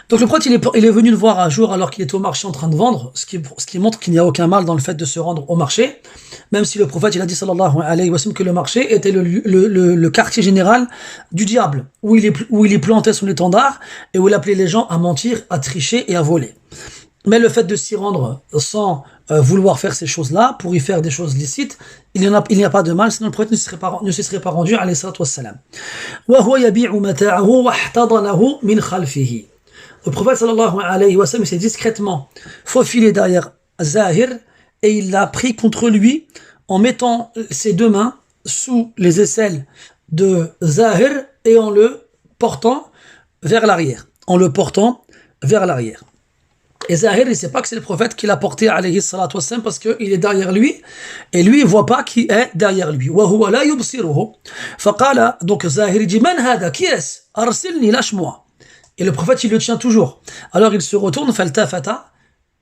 Donc le prophète il est venu le voir un jour alors qu'il était au marché en train de vendre, ce qui montre qu'il n'y a aucun mal dans le fait de se rendre au marché, même si le prophète il a dit sallallahu alayhi wa sallam que le marché était le quartier général du diable, où il plantait son étendard et où il appelait les gens à mentir, à tricher et à voler. Mais le fait de s'y rendre sans vouloir faire ces choses-là, pour y faire des choses licites, il n'y a pas de mal, sinon le prophète ne se serait pas rendu alayhi salatu wassalam. وَهُوَ يَبِيعُ مَتَاعَهُ وَاحْتَضَنَهُ مِنْ خَلْفِهِ. Le prophète sallallahu alayhi wa sallam s'est discrètement faufilé derrière Zahir et il l'a pris contre lui en mettant ses deux mains sous les aisselles de Zahir et en le portant vers l'arrière. Et Zahir, il ne sait pas que c'est le prophète qui l'a porté alayhi salatu wassalam parce qu'il est derrière lui et lui il ne voit pas qui est derrière lui. وَهُوَ لَا يُبْصِرُهُ فَقَالَ Donc Zahir dit Man hada, qui est-ce? Arsilni, lâche-moi. Et le prophète il le tient toujours. Alors il se retourne, faltafata,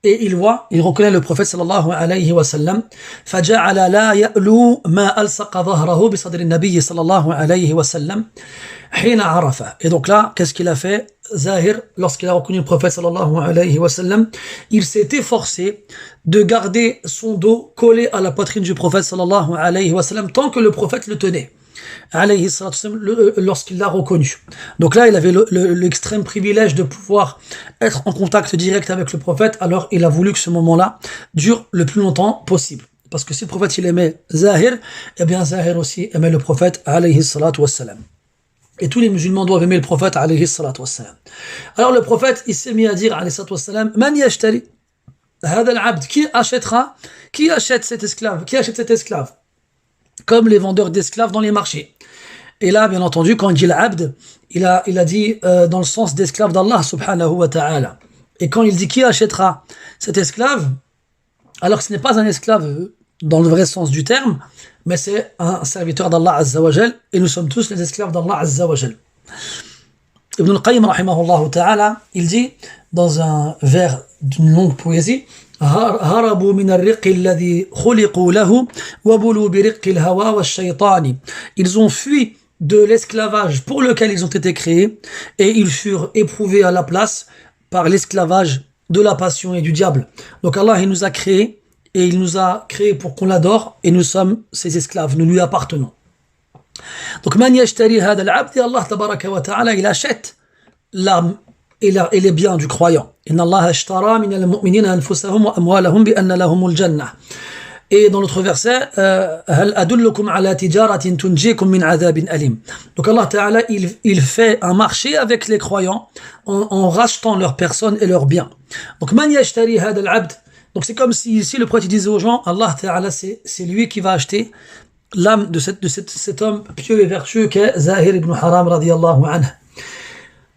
et il reconnaît le prophète sallallahu alayhi wa sallam. فَجَعَلَ لَا يَأْلُو مَا أَلْصَقَ ظَهْرَهُ بِصَدْرِ النَّبِيِّ صلى الله عليه وسلم حين عرفه. Et donc là, qu'est-ce qu'il a fait? Zahir, lorsqu'il a reconnu le prophète sallallahu alayhi wa sallam, il s'est efforcé de garder son dos collé à la poitrine du prophète sallallahu alayhi wa sallam tant que le prophète le tenait alayhi salatu wassalam, lorsqu'il l'a reconnu. Donc là, il avait l'extrême privilège de pouvoir être en contact direct avec le prophète, alors il a voulu que ce moment-là dure le plus longtemps possible. Parce que si le prophète il aimait Zahir, eh bien Zahir aussi aimait le prophète alayhi salatu wassalam. Et tous les musulmans doivent aimer le prophète alayhi salatu wassalam. Alors le prophète il s'est mis à dire alayhi salatu wassalam Man yashtari hada al-abd, qui achète cet esclave, comme les vendeurs d'esclaves dans les marchés. Et là, bien entendu, quand il dit l'abd, il a dit dans le sens d'esclave d'Allah subhanahu wa ta'ala. Et quand il dit qui achètera cet esclave, alors que ce n'est pas un esclave dans le vrai sens du terme, mais c'est un serviteur d'Allah azza wa jal, et nous sommes tous les esclaves d'Allah azza wa jal. Ibn al-Qayyim rahimahullah ta'ala, il dit dans un vers d'une longue poésie هربوا من الرق الذي خلقوا له وبلوا برق الهوى والشيطان. Ils ont fui de l'esclavage pour lequel ils ont été créés et ils furent éprouvés à la place par l'esclavage de la passion et du diable. Donc Allah il nous a créés et il nous a créés pour qu'on l'adore et nous sommes ses esclaves, nous lui appartenons. Donc man yashtari hada al-abd, Allah tabaraka wa ta'ala il achète l'âme et les biens du croyant. Inna Allah ashtara min al-mu'minina anfusahum wa amwalahum bi anna lahumul jannah. Et dans l'autre verset, hal adullukum ala tijaratin tunjikum min adhabin alim. Donc Allah Ta'ala, il fait un marché avec les croyants en rachetant leurs personnes et leurs biens. Donc man yashtari hada al-abd. Donc c'est comme si ici le prophète disait aux gens, Allah Ta'ala c'est lui qui va acheter l'âme de cet homme pieux et vertueux qu'est Zahir ibn Haram radiyallahu anhu.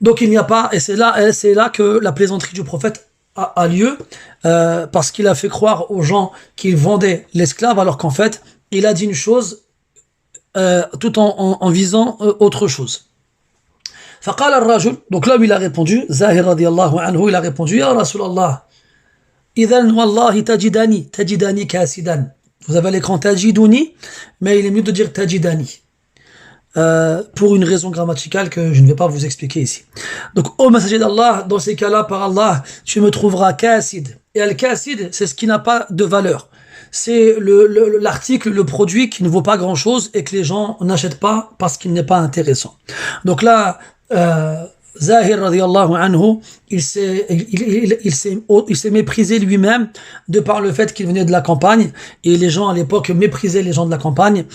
Donc il n'y a pas, et c'est là que la plaisanterie du prophète a lieu, parce qu'il a fait croire aux gens qu'il vendait l'esclave, alors qu'en fait, il a dit une chose tout en visant autre chose. فقال الرجل, donc l'homme il a répondu, Zahir radiyallahu anhu, il a répondu, Ya Rasulallah, idhan wallahi tajidani kasidan. Vous avez l'écran tajiduni, mais il est mieux de dire tajidani. Pour une raison grammaticale que je ne vais pas vous expliquer ici. Donc, ô messager d'Allah, dans ces cas-là, par Allah, tu me trouveras kassid. Et al-kassid, c'est ce qui n'a pas de valeur. C'est l'article, le produit qui ne vaut pas grand-chose et que les gens n'achètent pas parce qu'il n'est pas intéressant. Donc là, Zahir radiyallahu anhu, il s'est méprisé lui-même de par le fait qu'il venait de la campagne, et les gens à l'époque méprisaient les gens de la campagne,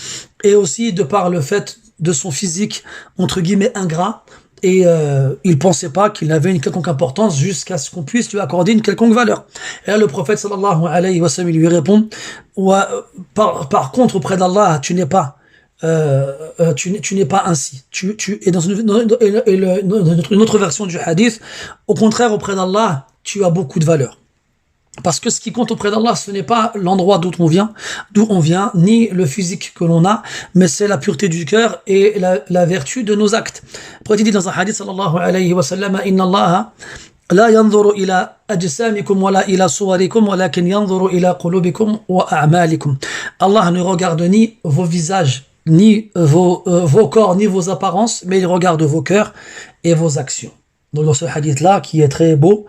et aussi de par le fait de son physique entre guillemets ingrat, et il pensait pas qu'il avait une quelconque importance jusqu'à ce qu'on puisse lui accorder une quelconque valeur. Et là le prophète sallallahu alayhi wa sallam lui répond par contre auprès d'Allah tu n'es pas ainsi. Et dans une autre version du hadith, au contraire, auprès d'Allah, tu as beaucoup de valeur. Parce que ce qui compte auprès d'Allah, ce n'est pas l'endroit d'où on vient, ni le physique que l'on a, mais c'est la pureté du cœur et la vertu de nos actes. Après, il dit dans un hadith, sallallahu alayhi wa sallam, Inna Allah la yanzuru ila ajsamikum wa la ila suwarikum walakin yanzuru ila qulubikum wa a'malikum. Allah ne regarde ni vos visages, ni vos corps, ni vos apparences, mais il regarde vos cœurs et vos actions. Donc dans ce hadith-là, qui est très beau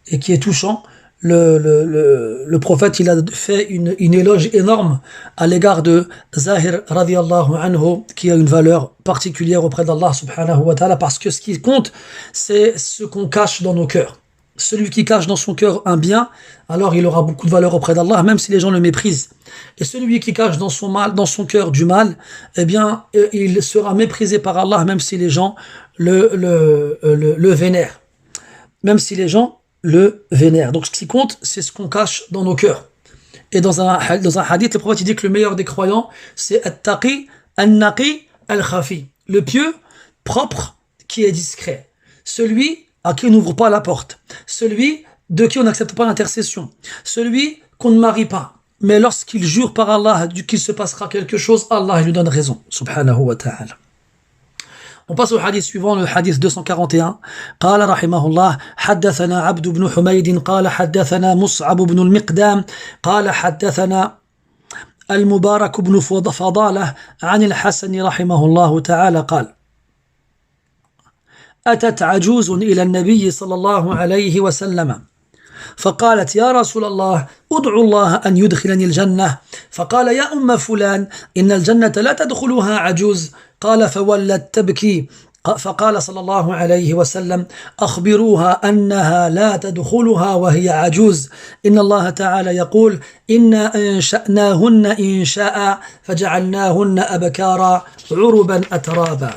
et qui est touchant, le prophète il a fait une éloge énorme à l'égard de Zahir radiyallahu anhu, qui a une valeur particulière auprès d'Allah subhanahu wa ta'ala, parce que ce qui compte c'est ce qu'on cache dans nos cœurs. Celui qui cache dans son cœur un bien, alors il aura beaucoup de valeur auprès d'Allah, même si les gens le méprisent. Et celui qui cache dans son cœur du mal, eh bien il sera méprisé par Allah, même si les gens le vénèrent. même si les gens le vénèrent. Donc ce qui compte, c'est ce qu'on cache dans nos cœurs. Et dans un hadith, le prophète dit que le meilleur des croyants, c'est at-taqi, an-naqi, al-khafi. Le pieux, propre, qui est discret. Celui à qui on n'ouvre pas la porte. Celui de qui on n'accepte pas l'intercession. Celui qu'on ne marie pas. Mais lorsqu'il jure par Allah qu'il se passera quelque chose, Allah lui donne raison. Subhanahu wa ta'ala. On passe au hadith suivant, le hadith 241. قال رحمه الله حدثنا عبد بن حميد قال حدثنا مصعب بن المقدام قال حدثنا المبارك بن فضالة عن الحسن رحمه الله تعالى قال أتت عجوز إلى النبي صلى الله عليه وسلم فقالت يا رسول الله ادعو الله أن يدخلني الجنة فقال يا أم فلان إن الجنة لا تدخلها عجوز قال فولت تبكي فقال صلى الله عليه وسلم أخبروها أنها لا تدخلها وهي عجوز إن الله تعالى يقول إنا أنشأناهن إنشاء فجعلناهن أبكارا عربا أترابا.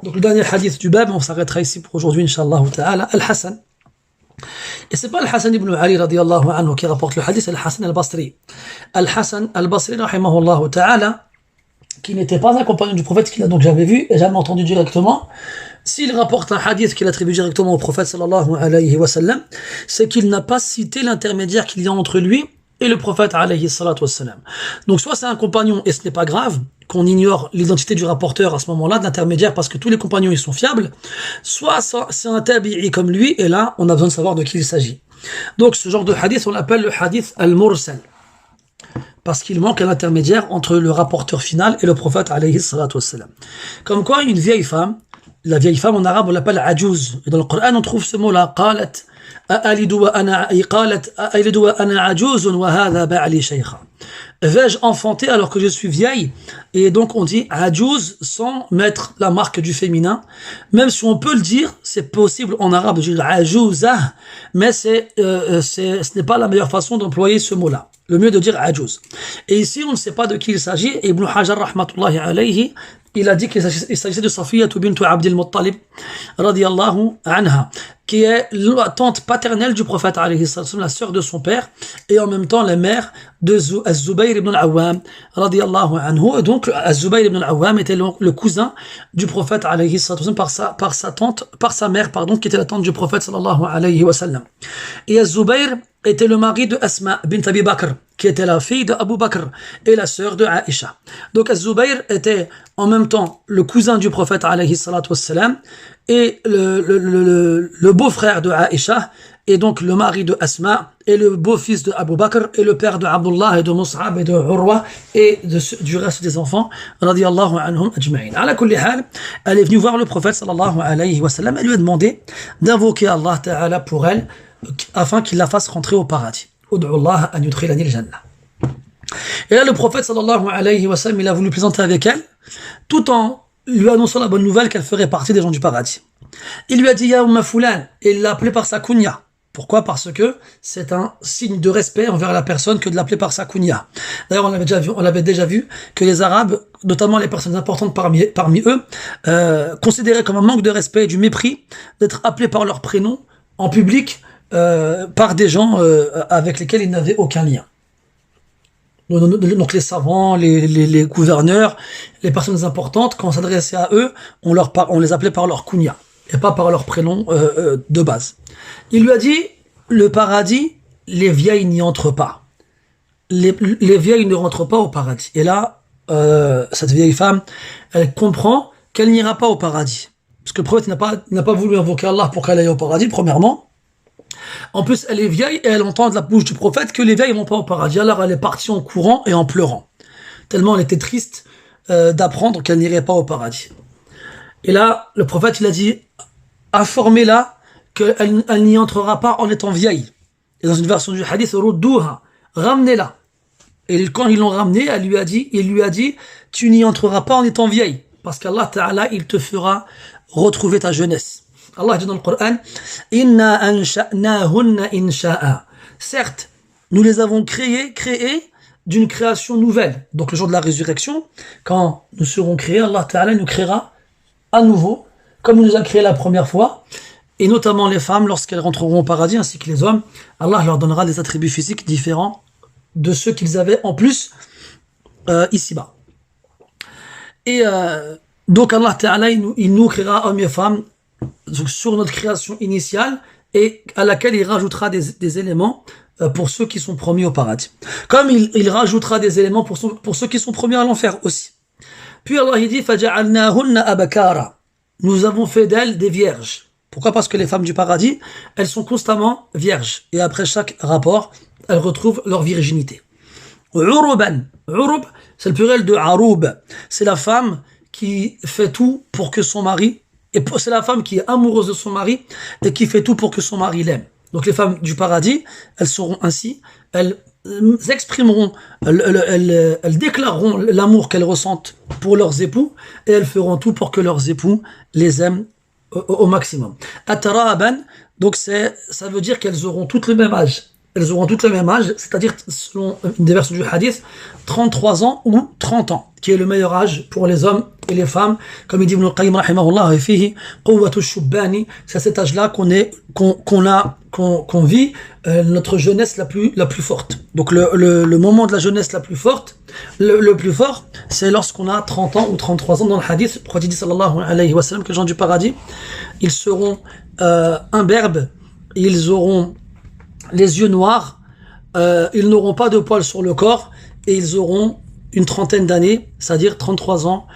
Donc le dernier hadith du bab, on s'arrêtera ici pour aujourd'hui, Inch'Allah ta'ala, Al-Hassan. Et c'est pas Al-Hassan ibn Ali radiyallahu anhu qui rapporte le hadith, c'est Al-Hassan al-Basri. Al-Hassan al-Basri rahimahullah ta'ala, qui n'était pas un compagnon du prophète, qu'il a donc jamais vu et jamais entendu directement. S'il rapporte un hadith qu'il attribue directement au prophète sallallahu alayhi wa sallam, c'est qu'il n'a pas cité l'intermédiaire qu'il y a entre lui et le prophète alayhi salatu wa sallam. Donc soit c'est un compagnon et ce n'est pas grave, qu'on ignore l'identité du rapporteur à ce moment-là, de l'intermédiaire, parce que tous les compagnons ils sont fiables, soit c'est un tabi'i comme lui, et là on a besoin de savoir de qui il s'agit. Donc ce genre de hadith on l'appelle le hadith al-mursal, parce qu'il manque un intermédiaire entre le rapporteur final et le prophète alayhi salatu wassalam. Comme quoi une vieille femme, la vieille femme en arabe on l'appelle ajouz, et dans le Coran on trouve ce mot-là, qalat ajouz wa hadha ba'li shaykha. Vais-je enfanter alors que je suis vieille? Et donc on dit ajouz sans mettre la marque du féminin, même si on peut le dire, c'est possible en arabe de dire ajouzah, mais ce n'est pas la meilleure façon d'employer ce mot-là. Le mieux de dire ajouz. Et ici on ne sait pas de qui il s'agit, et Ibn Hajar rahmatullahi alayhi, il a dit qu'il s'agissait de Safiya bint Abdil Muttalib radiyallahu anha, qui est la tante paternelle du prophète alayhi sallam, la sœur de son père, et en même temps la mère de Az-Zubayr ibn al-Awwam radiyallahu anhu. Et donc Az-Zubayr ibn al-Awwam était le cousin du prophète alayhi sallam par sa mère, qui était la tante du prophète sallallahu alayhi wa sallam. Et Az-Zubayr était le mari de Asma bint Abi Bakr, qui était la fille d'Abu Bakr et la sœur de Aïcha. Donc Az-Zubayr était en même temps le cousin du prophète alayhi salatu wassalam et le beau-frère de Aïcha, et donc le mari de Asma et le beau-fils de Abu Bakr et le père de Abdullah et de Mus'ab et de Urwa et du reste des enfants radiyallahu anhum ajma'in. Ala kulli hal, elle est venue voir le prophète sallallahu alayhi wa sallam et lui a demandé d'invoquer Allah ta'ala pour elle afin qu'il la fasse rentrer au paradis. Ud'u Allah an yudkhilani al-jannah. Et là le prophète sallallahu alayhi wa sallam, il a voulu plaisanter avec elle tout en lui annonçant la bonne nouvelle qu'elle ferait partie des gens du paradis. Il lui a dit ya umma fulan, et il l'a appelé par sa kunya. Pourquoi? Parce que c'est un signe de respect envers la personne que de l'appeler par sa kunya. D'ailleurs, on l'avait déjà vu que les Arabes, notamment les personnes importantes parmi eux, considéraient comme un manque de respect et du mépris d'être appelés par leur prénom en public par des gens avec lesquels ils n'avaient aucun lien. Donc les savants, les gouverneurs, les personnes importantes, quand on s'adressait à eux, on les appelait par leur kunya et pas par leur prénom de base. Il lui a dit, le paradis, les vieilles n'y entrent pas. Les vieilles ne rentrent pas au paradis. Et là, cette vieille femme, elle comprend qu'elle n'ira pas au paradis. Parce que le prophète n'a pas voulu invoquer Allah pour qu'elle aille au paradis, premièrement. En plus, elle est vieille et elle entend de la bouche du prophète que les vieilles ne vont pas au paradis. Alors elle est partie en courant et en pleurant. Tellement elle était triste d'apprendre qu'elle n'irait pas au paradis. Et là, le prophète, il a dit, informez-la qu'elle n'y entrera pas en étant vieille. Et dans une version du hadith, rudduha, ramenez-la. Et quand ils l'ont ramenée, il lui a dit, tu n'y entreras pas en étant vieille. Parce qu'Allah Ta'ala, il te fera retrouver ta jeunesse. Allah dit dans le Coran, Inna ansha'nahunna insha'a. Certes, nous les avons créées d'une création nouvelle. Donc le jour de la résurrection, quand nous serons créés, Allah Ta'ala nous créera à nouveau, comme il nous a créés la première fois, et notamment les femmes, lorsqu'elles rentreront au paradis, ainsi que les hommes, Allah leur donnera des attributs physiques différents de ceux qu'ils avaient en plus ici-bas. Et donc Allah Ta'ala, il nous créera hommes et femmes sur notre création initiale et à laquelle il rajoutera des éléments pour ceux qui sont promis au paradis. Comme il rajoutera des éléments pour ceux qui sont promis à l'enfer aussi. Puis Allah il dit فَجَعَلْنَاهُنَّ أَبَكَارًا. Nous avons fait d'elles des vierges. Pourquoi? Parce que les femmes du paradis, elles sont constamment vierges. Et après chaque rapport, elles retrouvent leur virginité. Uruban. Urub, c'est le pluriel de Aroub. C'est la femme qui fait tout pour que son mari, et c'est la femme qui est amoureuse de son mari et qui fait tout pour que son mari l'aime. Donc les femmes du paradis, elles seront ainsi, elles exprimeront, elles déclareront l'amour qu'elles ressentent pour leurs époux et elles feront tout pour que leurs époux les aiment au maximum. Ataraban, donc ça veut dire qu'elles auront toutes le même âge. Elles auront toutes le même âge, c'est-à-dire, selon une des versions du hadith, 33 ans ou 30 ans, qui est le meilleur âge pour les hommes et les femmes. Comme il dit Ibn al-Qayyim rahimahullah, fihi quwwatu shubbani, c'est à cet âge-là qu'on vit notre jeunesse la plus forte. Donc le moment de la jeunesse la plus forte, le plus fort, c'est lorsqu'on a 30 ans ou 33 ans. Dans le hadith, le prophète dit sallallahu alayhi wa sallam que les gens du paradis, ils seront imberbes, ils auront les yeux noirs, ils n'auront pas de poils sur le corps et ils auront une trentaine d'années, c'est-à-dire 33 ans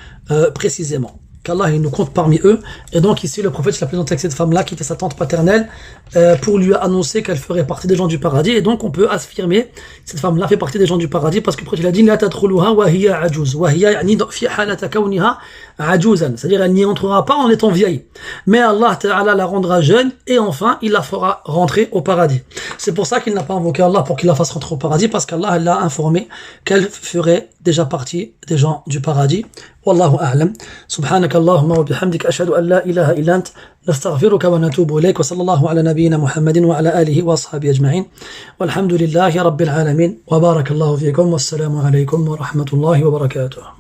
précisément. Qu'Allah il nous compte parmi eux. Et donc ici le prophète l'a présenté avec cette femme-là qui était sa tante paternelle pour lui annoncer qu'elle ferait partie des gens du paradis. Et donc on peut affirmer que cette femme-là fait partie des gens du paradis parce que le prophète a dit la tadkhuluha wa hiya ajuz wa hiya yani fi halata kawniha ajuzan, c'est-à-dire elle n'y entrera pas en étant vieille, mais Allah Ta'ala la rendra jeune et enfin il la fera rentrer au paradis. C'est pour ça qu'il n'a pas invoqué Allah pour qu'il la fasse rentrer au paradis, parce qu'Allah l'a informé qu'elle ferait déjà partie des gens du paradis. Wallahu a'lam. Subhanak Allahumma wa bihamdik ashhadu an la ilaha illa ant nastaghfiruka wa natubu ilayk wa sallallahu ala nabiyyina Muhammadin wa ala alihi wa ashabihi ajma'in walhamdulillahi rabbil alamin wa barakallahu fiikum wassalamu alaykum wa rahmatullahi wa barakatuh.